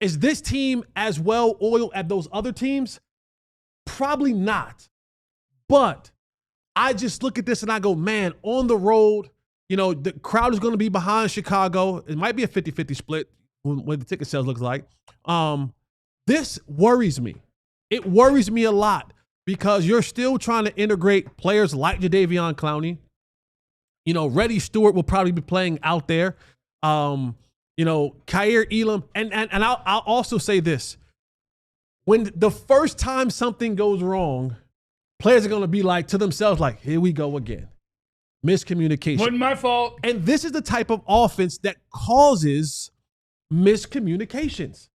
is this team as well oiled as those other teams? Probably not. But I just look at this and I go, man, on the road, you know, the crowd is going to be behind Chicago. It might be a 50-50 split when the ticket sales looks like. This worries me. It worries me a lot because you're still trying to integrate players like Jadeveon Clowney. You know, Reddy Stewart will probably be playing out there. You know, Khair Elam. And I'll also say this. When the first time something goes wrong, players are going to be like to themselves, like, here we go again. Miscommunication. Wasn't my fault. And this is the type of offense that causes miscommunications.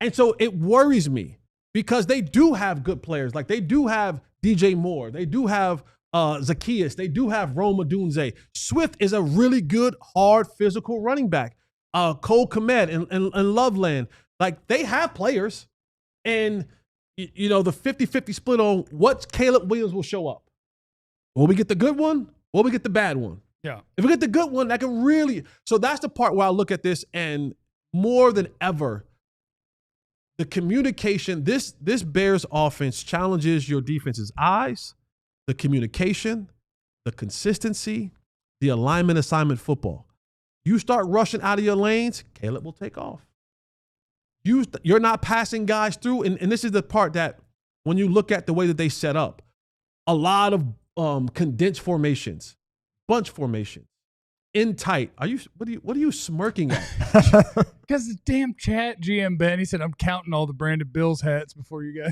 And so it worries me because they do have good players. Like they do have DJ Moore. They do have Zacchaeus. They do have Rome Odunze. Swift is a really good, hard, physical running back. Cole Kmet and Loveland. Like they have players. And, you know, the 50-50 split on what Caleb Williams will show up. Will we get the good one? Will we get the bad one? Yeah. If we get the good one, that can really – so that's the part where I look at this and more than ever, the communication, this Bears offense challenges your defense's eyes, the communication, the consistency, the alignment assignment football. You start rushing out of your lanes, Caleb will take off. You're not passing guys through, and this is the part that when you look at the way that they set up, a lot of condensed formations, bunch formations, in tight. What are you smirking at? Because the damn chat GM Ben, he said, I'm counting all the branded Bills hats before you guys.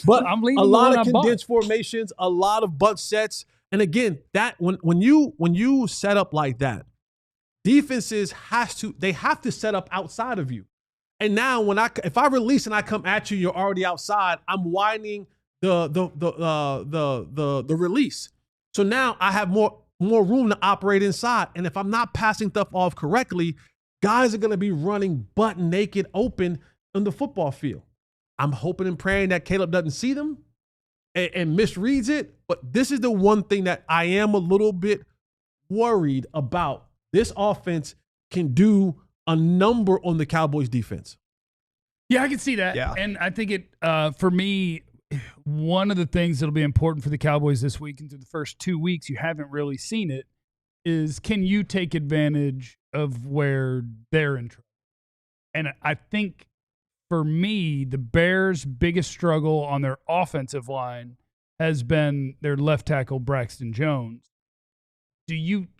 But I'm leaving a lot the of one I bought. condensed formations, a lot of bunch sets, and again, that when you set up like that, defenses have to set up outside of you. And now if I release and I come at you, you're already outside. I'm widening the release. So now I have more room to operate inside. And if I'm not passing stuff off correctly, guys are going to be running butt naked open on the football field. I'm hoping and praying that Caleb doesn't see them and misreads it. But this is the one thing that I am a little bit worried about. This offense can do a number on the Cowboys defense. Yeah, I can see that. Yeah. And I think for me, one of the things that'll be important for the Cowboys this week and through the first 2 weeks, you haven't really seen it, is can you take advantage of where they're in trouble? And I think for me, the Bears' biggest struggle on their offensive line has been their left tackle, Braxton Jones.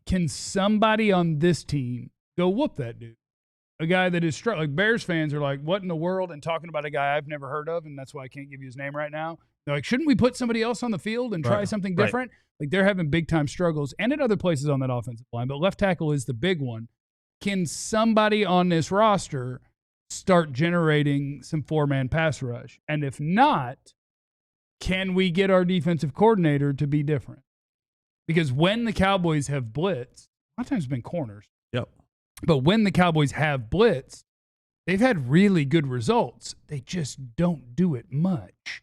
Can somebody on this team go whoop that dude? A guy that is struck, like Bears fans are like, what in the world? And talking about a guy I've never heard of, and that's why I can't give you his name right now. They're like, shouldn't we put somebody else on the field and try something different? Like they're having big time struggles and at other places on that offensive line, but left tackle is the big one. Can somebody on this roster start generating some 4-man pass rush? And if not, can we get our defensive coordinator to be different? Because when the Cowboys have blitzed, a lot of times it's been corners. Yep. But when the Cowboys have blitzed, they've had really good results. They just don't do it much.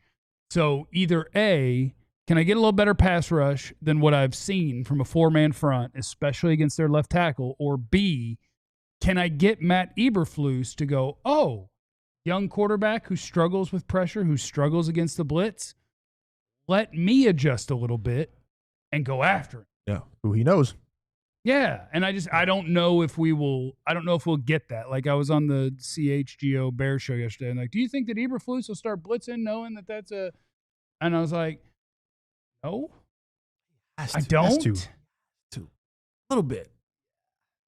So either A, can I get a little better pass rush than what I've seen from a 4-man front, especially against their left tackle? Or B, can I get Matt Eberflus to go, oh, young quarterback who struggles with pressure, who struggles against the blitz, let me adjust a little bit and go after him. Yeah. Who he knows. Yeah. And I don't know if we'll get that. Like I was on the CHGO Bear show yesterday and like, do you think that Eberflus will start blitzing knowing that that's a, and I was like, no, I don't. A little bit.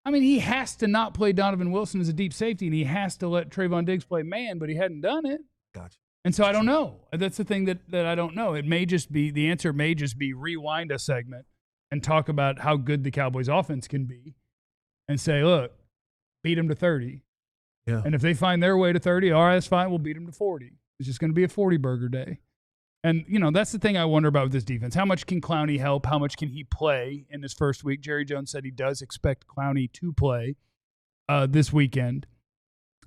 I mean, he has to not play Donovan Wilson as a deep safety, and he has to let Trayvon Diggs play man, but he hadn't done it. Gotcha. And so I don't know. That's the thing that I don't know. It may just be, the answer may just be rewind a segment and talk about how good the Cowboys offense can be and say, look, beat them to 30. Yeah. And if they find their way to 30, all right, that's fine. We'll beat them to 40. It's just going to be a 40-burger day. And, you know, that's the thing I wonder about with this defense. How much can Clowney help? How much can he play in his first week? Jerry Jones said he does expect Clowney to play this weekend.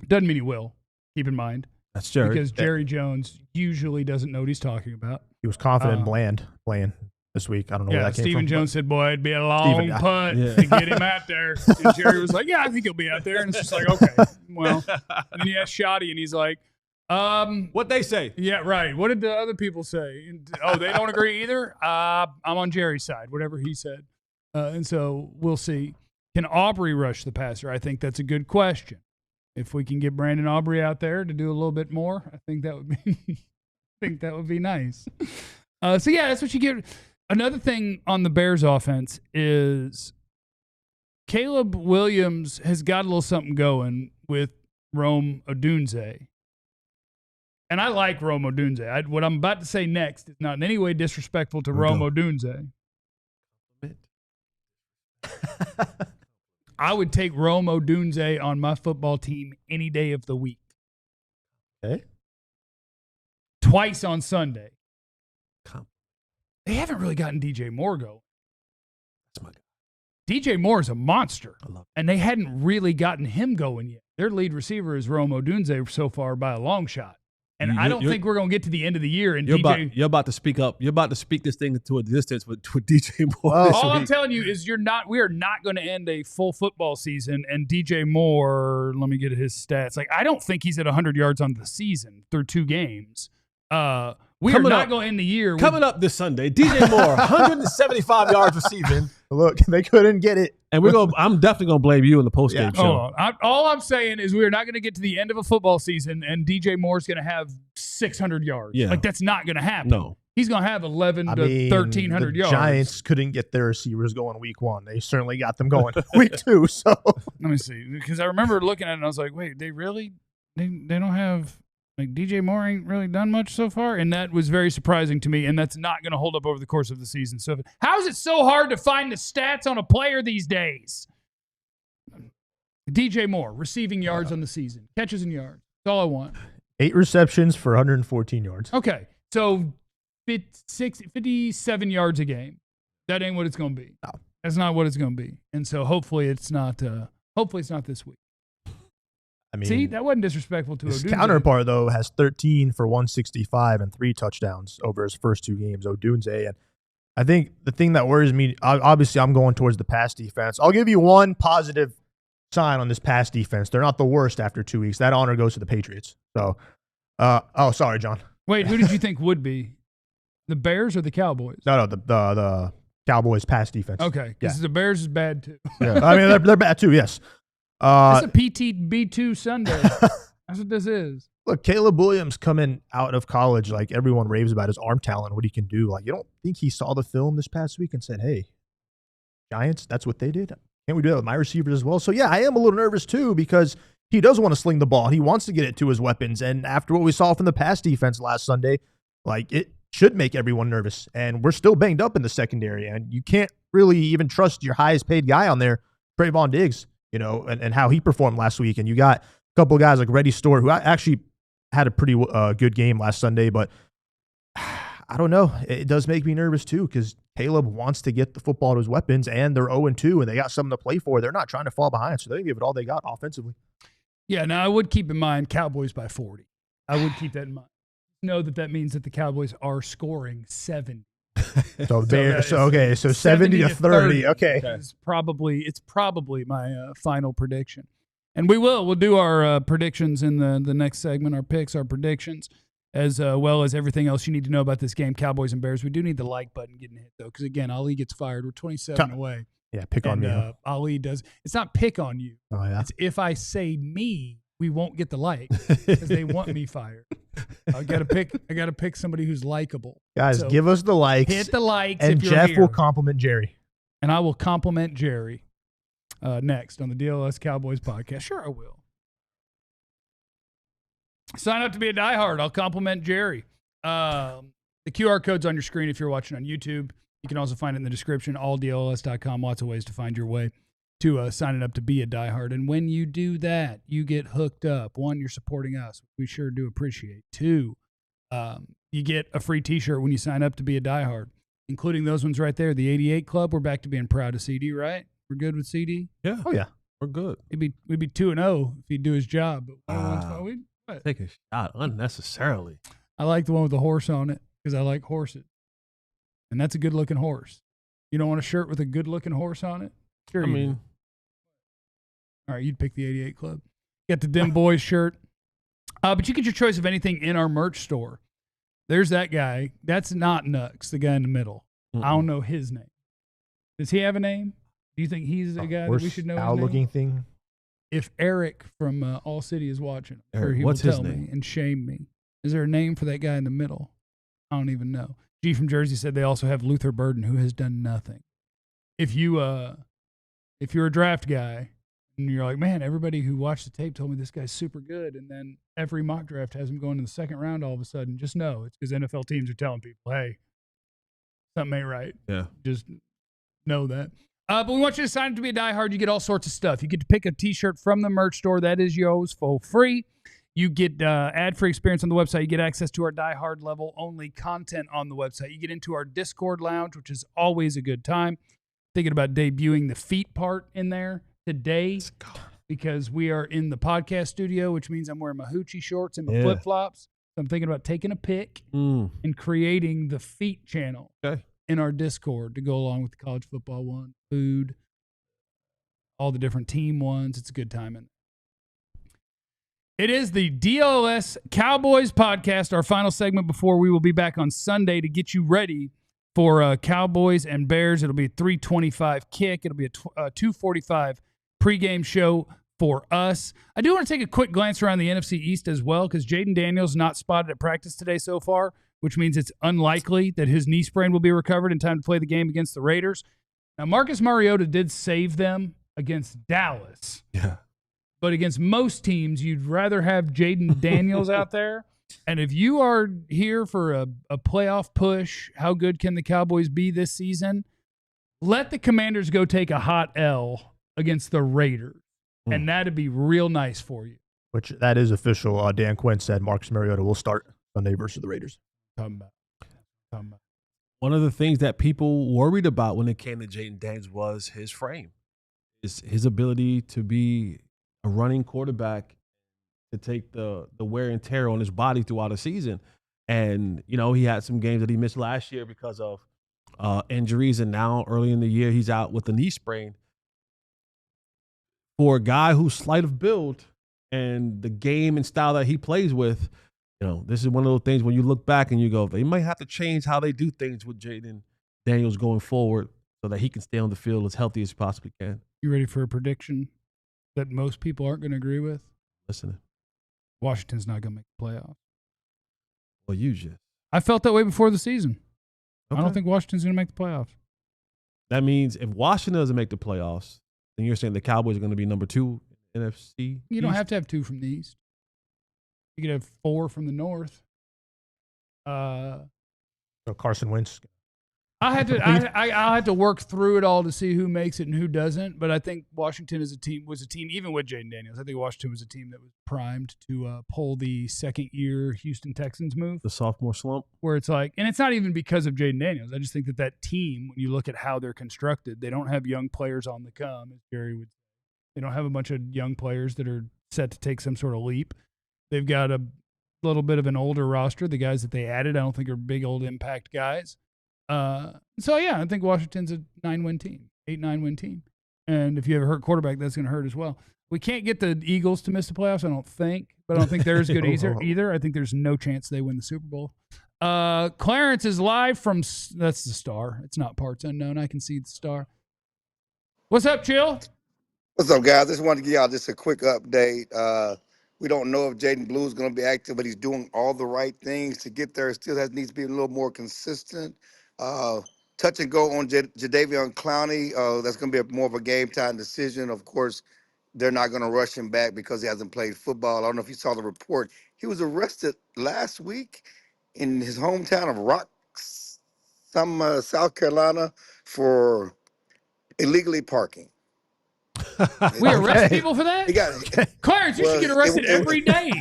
Doesn't mean he will, keep in mind. That's Jerry. Because Jerry Jones usually doesn't know what he's talking about. He was confident in Bland playing this week. I don't know where that came Stephen from. Jones said, boy, it'd be a long putt to get him out there. And Jerry was like, yeah, I think he'll be out there. And it's just like, okay, well. And then he asked Schotty, and he's like, what they say? Yeah, right. What did the other people say? Oh, they don't agree either? I'm on Jerry's side, whatever he said. And so we'll see. Can Aubrey rush the passer? I think that's a good question. If we can get Brandon Aubrey out there to do a little bit more, I think that would be nice. So yeah, that's what you get. Another thing on the Bears offense is Caleb Williams has got a little something going with Rome Odunze. And I like Rome Odunze. What I'm about to say next is not in any way disrespectful to Rome Odunze. I would take Rome Odunze on my football team any day of the week. Okay. Twice on Sunday. They haven't really gotten DJ Moore going. That's my guy. DJ Moore is a monster. I love him. And they hadn't really gotten him going yet. Their lead receiver is Rome Odunze so far by a long shot. And I don't think we're going to get to the end of the year. And you're about to speak up. You're about to speak this thing into existence with DJ Moore. All I'm telling you is we are not going to end a full football season. And DJ Moore, let me get his stats. Like, I don't think he's at 100 yards on the season through 2 games. We are not going to end the year. Coming up this Sunday, DJ Moore, 175 yards receiving. Look, they couldn't get it. And I'm definitely gonna blame you in the post-game show. All I'm saying is we're not going to get to the end of a football season and DJ Moore's going to have 600 yards. Yeah. Like, that's not going to happen. No. He's going to have 11 to 1,300 yards. Giants couldn't get their receivers going week 1. They certainly got them going week 2. So let me see, because I remember looking at it and I was like, wait, they don't have. Like, DJ Moore ain't really done much so far, and that was very surprising to me, and that's not going to hold up over the course of the season. So how is it so hard to find the stats on a player these days? DJ Moore, receiving yards on the season, catches and yards. That's all I want. 8 receptions for 114 yards. Okay, so 57 yards a game. That ain't what it's going to be. No. That's not what it's going to be. And so hopefully it's not this week. I mean, see, that wasn't disrespectful to his Odunze. counterpart, though, has 13 for 165 and 3 touchdowns over his first 2 games, Odunze. And I think the thing that worries me, obviously I'm going towards the pass defense. I'll give you one positive sign on this pass defense. They're not the worst after 2 weeks. That honor goes to the Patriots. So, sorry, John. Wait, who did you think would be? The Bears or the Cowboys? No, the Cowboys pass defense. Okay, because the Bears is bad too. Yeah. I mean, they're bad too, yes. It's a PTB2 Sunday. That's what this is. Look, Caleb Williams coming out of college, like everyone raves about his arm talent, what he can do. Like, you don't think he saw the film this past week and said, hey, Giants, that's what they did? Can't we do that with my receivers as well? So, yeah, I am a little nervous too because he does want to sling the ball. He wants to get it to his weapons. And after what we saw from the pass defense last Sunday, like, it should make everyone nervous. And we're still banged up in the secondary. And you can't really even trust your highest paid guy on there, Trayvon Diggs. You know, and how he performed last week. And you got a couple of guys like Reddy Store, who actually had a pretty good game last Sunday. But I don't know. It does make me nervous, too, because Caleb wants to get the football to his weapons, and they're 0-2, and they got something to play for. They're not trying to fall behind, so they're going to give it all they got offensively. Yeah, now I would keep in mind Cowboys by 40. I would keep that in mind. Know that means that the Cowboys are scoring 7. So that so 70 to 30. Okay. It's probably my final prediction. And we'll do our predictions in the next segment, our picks, our predictions, as well as everything else you need to know about this game, Cowboys and Bears. We do need the like button getting hit, though, because, again, Ali gets fired. We're 27 away. Yeah, pick on me. Ali does. It's not pick on you. Oh, yeah. It's if I say me, we won't get the like because they want me fired. I got to pick somebody who's likable. Guys, So give us the likes. hit the likes, and if you're Jeff here. will compliment Jerry. And I will compliment Jerry next on the DLLS Cowboys podcast. Sure, I will. Sign up to be a diehard. I'll compliment Jerry. The QR code's on your screen if you're watching on YouTube. You can also find it in the description, alldlls.com. Lots of ways to find your way to signing up to be a diehard. And when you do that, you get hooked up. 1, you're supporting us. We sure do appreciate. 2, you get a free T-shirt when you sign up to be a diehard, including those ones right there. The 88 Club, we're back to being proud of CD, right? We're good with CD? Yeah. Oh, yeah. We're good. We'd be 2-0 if he'd do his job. But what? Take a shot unnecessarily. I like the one with the horse on it because I like horses. And that's a good-looking horse. You don't want a shirt with a good-looking horse on it? Sure you do. All right, you'd pick the 88 Club. Get the Dim Boys shirt. But you get your choice of anything in our merch store. There's that guy. That's not Nux, the guy in the middle. I don't know his name. Does he have a name? Do you think he's a guy that we should know his name? Looking thing. If Eric from AllCITY is watching, Eric, or he what's will his tell name? me and shame me. Is there a name for that guy in the middle? I don't even know. G from Jersey said they also have Luther Burden, who has done nothing. If you're a draft guy and you're like, man, everybody who watched the tape told me this guy's super good, and then every mock draft has him going in the second round all of a sudden, just know it's because NFL teams are telling people, hey, something ain't right. Yeah. Just know that. But we want you to sign up to be a diehard. You get all sorts of stuff. You get to pick a T-shirt from the merch store. That is yours for free. You get ad-free experience on the website. You get access to our diehard level only content on the website. You get into our Discord lounge, which is always a good time. Thinking about debuting the feet part in there today because we are in the podcast studio, which means I'm wearing my hoochie shorts and my flip-flops. So I'm thinking about taking a pic and creating the feet channel in our Discord to go along with the college football one, food, all the different team ones. It's a good time in there. It is the DLLS Cowboys podcast, our final segment before we will be back on Sunday to get you ready for Cowboys and Bears. It'll be a 3:25 kick. It'll be a 2:45 pregame show for us. I do want to take a quick glance around the NFC East as well because Jaden Daniels not spotted at practice today so far, which means it's unlikely that his knee sprain will be recovered in time to play the game against the Raiders. Now, Marcus Mariota did save them against Dallas. Yeah. But against most teams, you'd rather have Jaden Daniels out there. And if you are here for a playoff push, how good can the Cowboys be this season? Let the Commanders go take a hot L against the Raiders. And that'd be real nice for you. Which that is official. Dan Quinn said Marcus Mariota will start Sunday versus the Raiders. Talking about. One of the things that people worried about when it came to Jaden Daniels was his frame, his ability to be a running quarterback, to take the wear and tear on his body throughout a season. And, you know, he had some games that he missed last year because of injuries, and now early in the year he's out with a knee sprain. For a guy who's slight of build and the game and style that he plays with, you know, this is one of those things when you look back and you go, they might have to change how they do things with Jaden Daniels going forward so that he can stay on the field as healthy as he possibly can. You ready for a prediction that most people aren't going to agree with? Listening. Washington's not going to make the playoffs. Well, you just. I felt that way before the season. Okay. I don't think Washington's going to make the playoffs. That means if Washington doesn't make the playoffs, then you're saying the Cowboys are going to be number 2 in NFC? You don't East? have to have 2 from the East. You could have 4 from the North. So Carson Wentz. I had to work through it all to see who makes it and who doesn't. But I think Washington was a team, even with Jaden Daniels. I think Washington was a team that was primed to pull the second-year Houston Texans move. The sophomore slump? Where it's like, and it's not even because of Jaden Daniels. I just think that team, when you look at how they're constructed, they don't have young players on the come, as Jerry would say. They don't have a bunch of young players that are set to take some sort of leap. They've got a little bit of an older roster. The guys that they added, I don't think are big old impact guys. So yeah, I think Washington's a 8-9 win team. And if you have a hurt quarterback, that's going to hurt as well. We can't get the Eagles to miss the playoffs, I don't think, but I don't think they're as good either. I think there's no chance they win the Super Bowl. Clarence is live from, that's the Star. It's not Parts Unknown. I can see the Star. What's up, Chill? What's up, guys? Just wanted to give y'all just a quick update. We don't know if Jaden Blue is going to be active, but he's doing all the right things to get there. Still needs to be a little more consistent. Touch and go on Jadeveon Clowney. That's going to be more of a game time decision. Of course, they're not going to rush him back because he hasn't played football. I don't know if you saw the report. He was arrested last week in his hometown of South Carolina for illegally parking. We arrest people for that? He got Clarence, you should get arrested every day.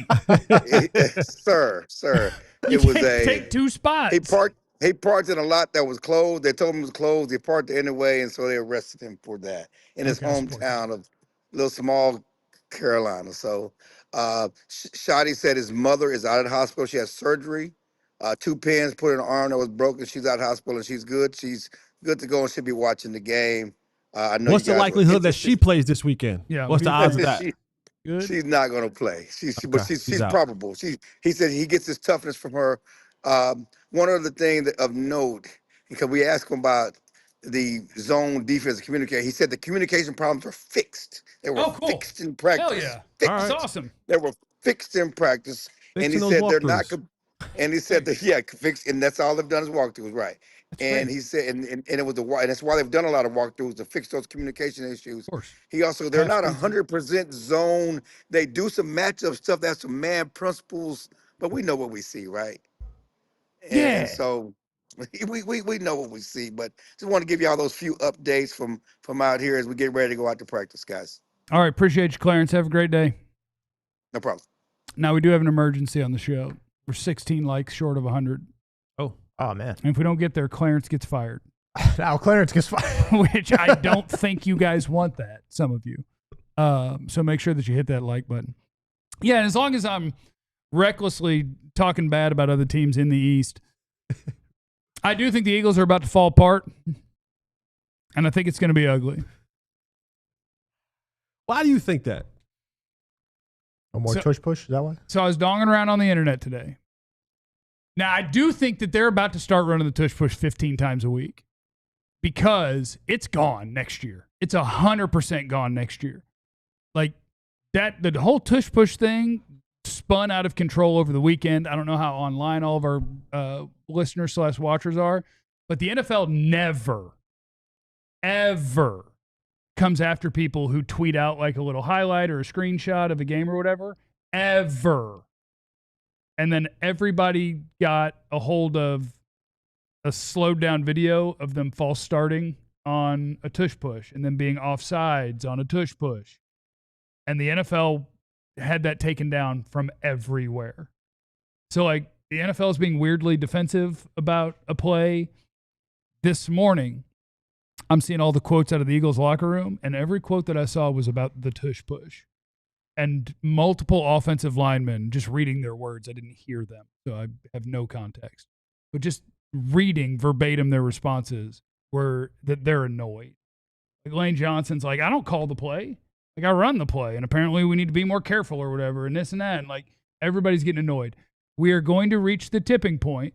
Sir. You It was can't take two spots. He parked in a lot that was closed. They told him it was closed. He parked there anyway, and so they arrested him for that in his hometown of little small Carolina. So Schotty said his mother is out of the hospital. She has surgery. 2 pins put in her arm that was broken. She's out of the hospital, and she's good. She's good to go, and she'll be watching the game. I know. What's the likelihood that she plays this weekend? Yeah, what's the odds of that? She's not going to play. But she's out. probable. He said he gets his toughness from her. One other thing of note, because we asked him about the zone defense communication, he said the communication problems are fixed. They were fixed in practice. Hell yeah. Fixed. That's awesome. They were fixed in practice. And he said they're not. And he said that fixed, and that's all they've done is walkthroughs, right? And he said, and it was and that's why they've done a lot of walkthroughs to fix those communication issues. Of course. They're not 100% zone. They do some matchup stuff. That's some man principles, but we know what we see, right? Yeah. And so we know what we see, but just want to give y'all those few updates from out here as we get ready to go out to practice, guys. All right. Appreciate you, Clarence. Have a great day. No problem. Now, we do have an emergency on the show. We're 16 likes short of 100. Oh, man. And if we don't get there, Clarence gets fired. Now Clarence gets fired. Which I don't think you guys want that, some of you. So make sure that you hit that like button. Yeah, and as long as I'm recklessly talking bad about other teams in the East, I do think the Eagles are about to fall apart, and I think it's going to be ugly. Why do you think that? No more tush push? Is that why? So I was donging around on the internet today. Now, I do think that they're about to start running the tush push 15 times a week because it's gone next year. It's 100% gone next year. Like that, the whole tush push thing spun out of control over the weekend. I don't know how online all of our listeners/watchers are, but the NFL never, ever comes after people who tweet out like a little highlight or a screenshot of a game or whatever, ever. And then everybody got a hold of a slowed down video of them false starting on a tush push and then being offsides on a tush push. And the NFL had that taken down from everywhere. So like the NFL is being weirdly defensive about a play. This morning, I'm seeing all the quotes out of the Eagles locker room, and every quote that I saw was about the tush push. And multiple offensive linemen just reading their words. I didn't hear them, so I have no context. But just reading verbatim their responses were that they're annoyed. Like Lane Johnson's like, I don't call the play. Like, I run the play, and apparently we need to be more careful or whatever, and this and that. And, like, everybody's getting annoyed. We are going to reach the tipping point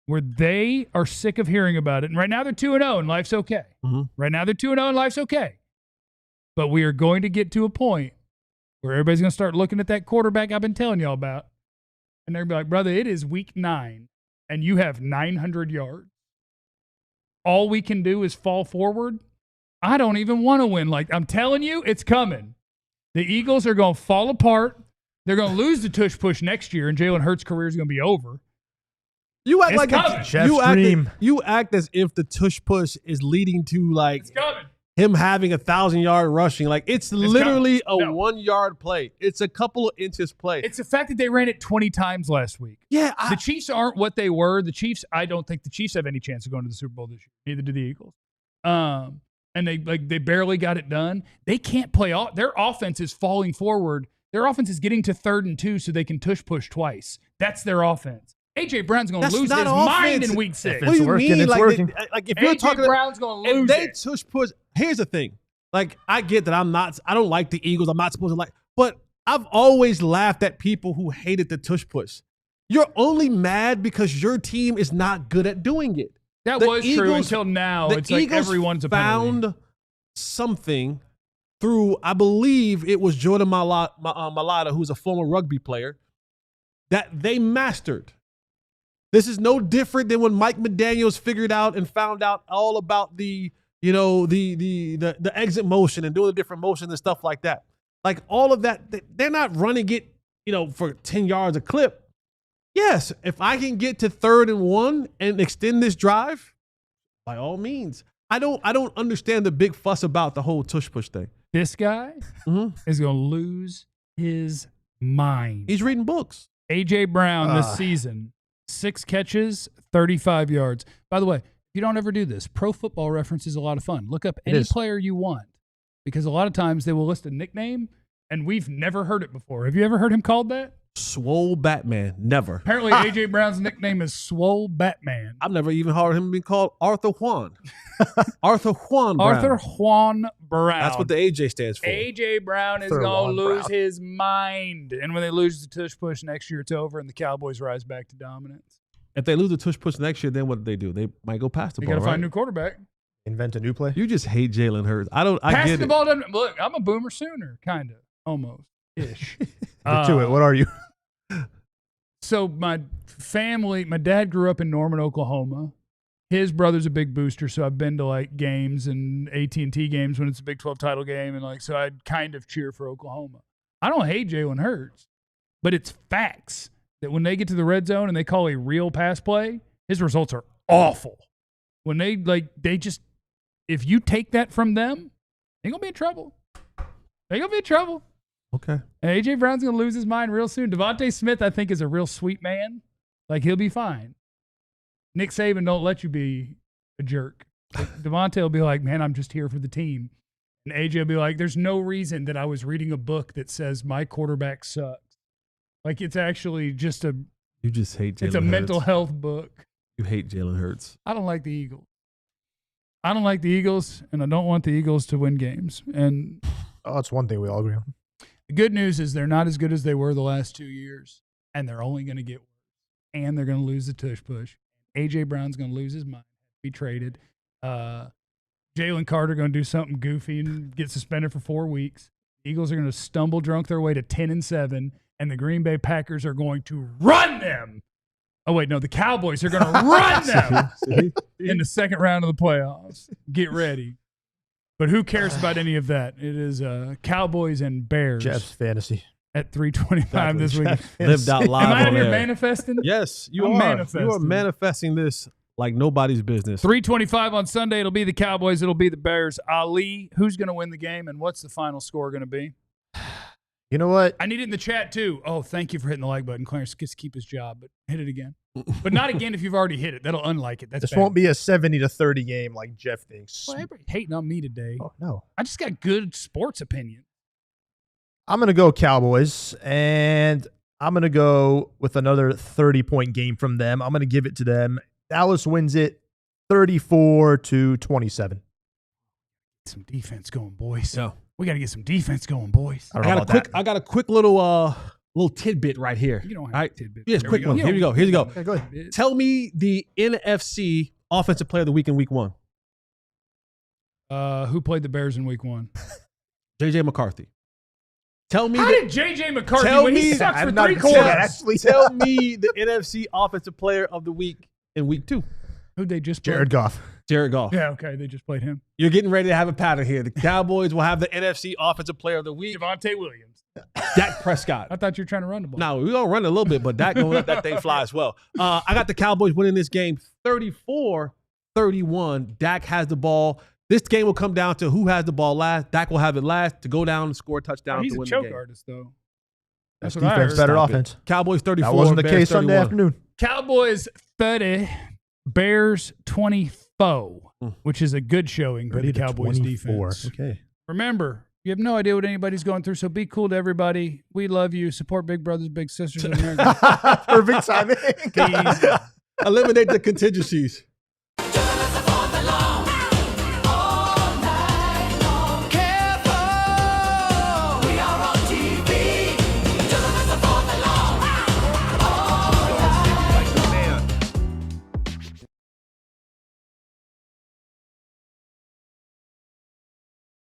where they are sick of hearing about it. And right now they're 2-0, and life's okay. Mm-hmm. Right now they're 2-0, and life's okay. But we are going to get to a point where everybody's going to start looking at that quarterback I've been telling y'all about. And they're going to be like, brother, it is week 9, and you have 900 yards. All we can do is fall forward. I don't even want to win. Like, I'm telling you, it's coming. The Eagles are going to fall apart. They're going to lose the tush push next year, and Jalen Hurts' career is going to be over. You act It's like coming. you act as if the tush push is leading to like It's coming. him having 1,000-yard rushing. Like it's literally coming. a 1-yard play. It's a couple of inches play. It's the fact that they ran it 20 times last week. Yeah, The Chiefs aren't what they were. The Chiefs, I don't think the Chiefs have any chance of going to the Super Bowl this year. Neither do the Eagles. And they barely got it done. They can't play their offense is falling forward Their offense is getting to 3rd and 2 so they can push twice. That's their offense. A.J. Brown's going to lose his mind in week 6. If it's working, it's working. If you're talking, Brown's going to lose if they it. push. Here's the thing. Like, I get that I don't like the Eagles. I'm not supposed to like, but I've always laughed at people who hated the tush push. You're only mad because your team is not good at doing it. That The was true Eagles- until now. The It's like Eagles everyone's a penalty. found something through, I believe it was Jordan Mailata, who's a former rugby player, that they mastered. This is no different than when Mike McDaniels figured out and found out all about the exit motion and doing the different motions and stuff like that. Like all of that, they're not running it, for 10 yards a clip. Yes, if I can get to 3rd and 1 and extend this drive, by all means. I don't understand the big fuss about the whole tush push thing. This guy is going to lose his mind. He's reading books. A.J. Brown this season, 6 catches, 35 yards. By the way, if you don't ever do this, Pro Football Reference is a lot of fun. Look up any player you want because a lot of times they will list a nickname, and we've never heard it before. Have you ever heard him called that? Swole Batman. Never. Apparently, A.J. Brown's nickname is Swole Batman. I've never even heard him being called Arthur Juan. Arthur Juan Brown. Arthur Juan Brown. That's what the AJ stands for. A.J. Brown is Arthur going to Juan lose Brown. his mind. And when they lose the tush push next year, it's over, and the Cowboys rise back to dominance. If they lose the tush push next year, then what do they do? They might go past the They ball, got to right? find a new quarterback. Invent a new play. You just hate Jalen Hurts. I Pass get the it. ball doesn't. Look, I'm a boomer sooner, kind of, almost ish. Get to it. What are you? So my dad grew up in Norman, Oklahoma. His brother's a big booster, so I've been to like games and AT&T games when it's a Big 12 title game, and like so I'd kind of cheer for Oklahoma. I don't hate Jalen Hurts, but it's facts that when they get to the red zone and they call a real pass play, his results are awful. When if you take that from them, they're gonna be in trouble. They're gonna be in trouble. Okay. And A.J. Brown's going to lose his mind real soon. Devontae Smith, I think, is a real sweet man. Like, he'll be fine. Nick Saban don't let you be a jerk. Like, Devontae will be like, man, I'm just here for the team. And A.J. will be like, there's no reason that I was reading a book that says my quarterback sucks. Like, it's actually just You just hate Jalen Hurts. it's a mental health book. You hate Jalen Hurts. I don't like the Eagles. I don't like the Eagles, and I don't want the Eagles to win games. And That's one thing we all agree on. the good news is they're not as good as they were the last 2 years, and they're only going to get worse. And they're going to lose the tush push. A.J. Brown's going to lose his mind, be traded. Jalen Carter going to do something goofy and get suspended for 4 weeks. The Eagles are going to stumble drunk their way to 10-7, and the Green Bay Packers are going to run them. Oh, wait, no, the Cowboys are going to run them in the second round of the playoffs. Get ready. But who cares about any of that? It is Cowboys and Bears Jeff's fantasy. at 3:25 this week. Lived out live Am I on in here air. manifesting? Yes, you I'm are. manifesting. You are manifesting this like nobody's business. 3:25 on Sunday. It'll be the Cowboys. It'll be the Bears. Ali, who's going to win the game, and what's the final score going to be? You know what? I need it in the chat, too. Oh, thank you for hitting the like button. Clarence gets to keep his job, but hit it again. But not again if you've already hit it. That'll unlike it. That's This bad. won't be a 70-30 game like Jeff thinks. Well, everybody's hating on me today. Oh, no. I just got good sports opinion. I'm going to go Cowboys, and I'm going to go with another 30-point game from them. I'm going to give it to them. Dallas wins it 34-27. Some defense going, boys. Yeah. We got to get some defense going, boys. I don't know about I got a quick little tidbit right here. You don't have All right. a tidbit. Yes, There quick we one. go. Here we go. Here we go. Okay, go ahead. Tidbit. Tell me the NFC Offensive Player of the Week in Week 1. Who played the Bears in week 1? J.J. McCarthy. Tell me. How did J.J. McCarthy Tell when he me- sucks for I'm not 3 gonna say that, quarters? actually. Tell me the NFC Offensive Player of the Week in Week 2. Who'd they just play? Jared Goff. Jared Goff. Yeah, okay. They just played him. You're getting ready to have a pattern here. The Cowboys will have the NFC Offensive Player of the Week. Devontae Williams. Dak Prescott. I thought you were trying to run the ball. Now, we're going to run a little bit, but Dak going to let that thing fly as well. I got the Cowboys winning this game 34-31. Dak has the ball. This game will come down to who has the ball last. Dak will have it last to go down and score a touchdown He's to a win the choke game. artist, though. That's That's what I defense, heard. better Stop it. offense. Cowboys 34. That wasn't the Bears case Sunday 31. afternoon. Cowboys 30, Bears 24, which is a good showing for the Cowboys 30-24. defense. Okay. Remember, You have no idea what anybody's going through, so be cool to everybody. We love you. Support big brothers, big sisters in America. Perfect timing. Eliminate the contingencies.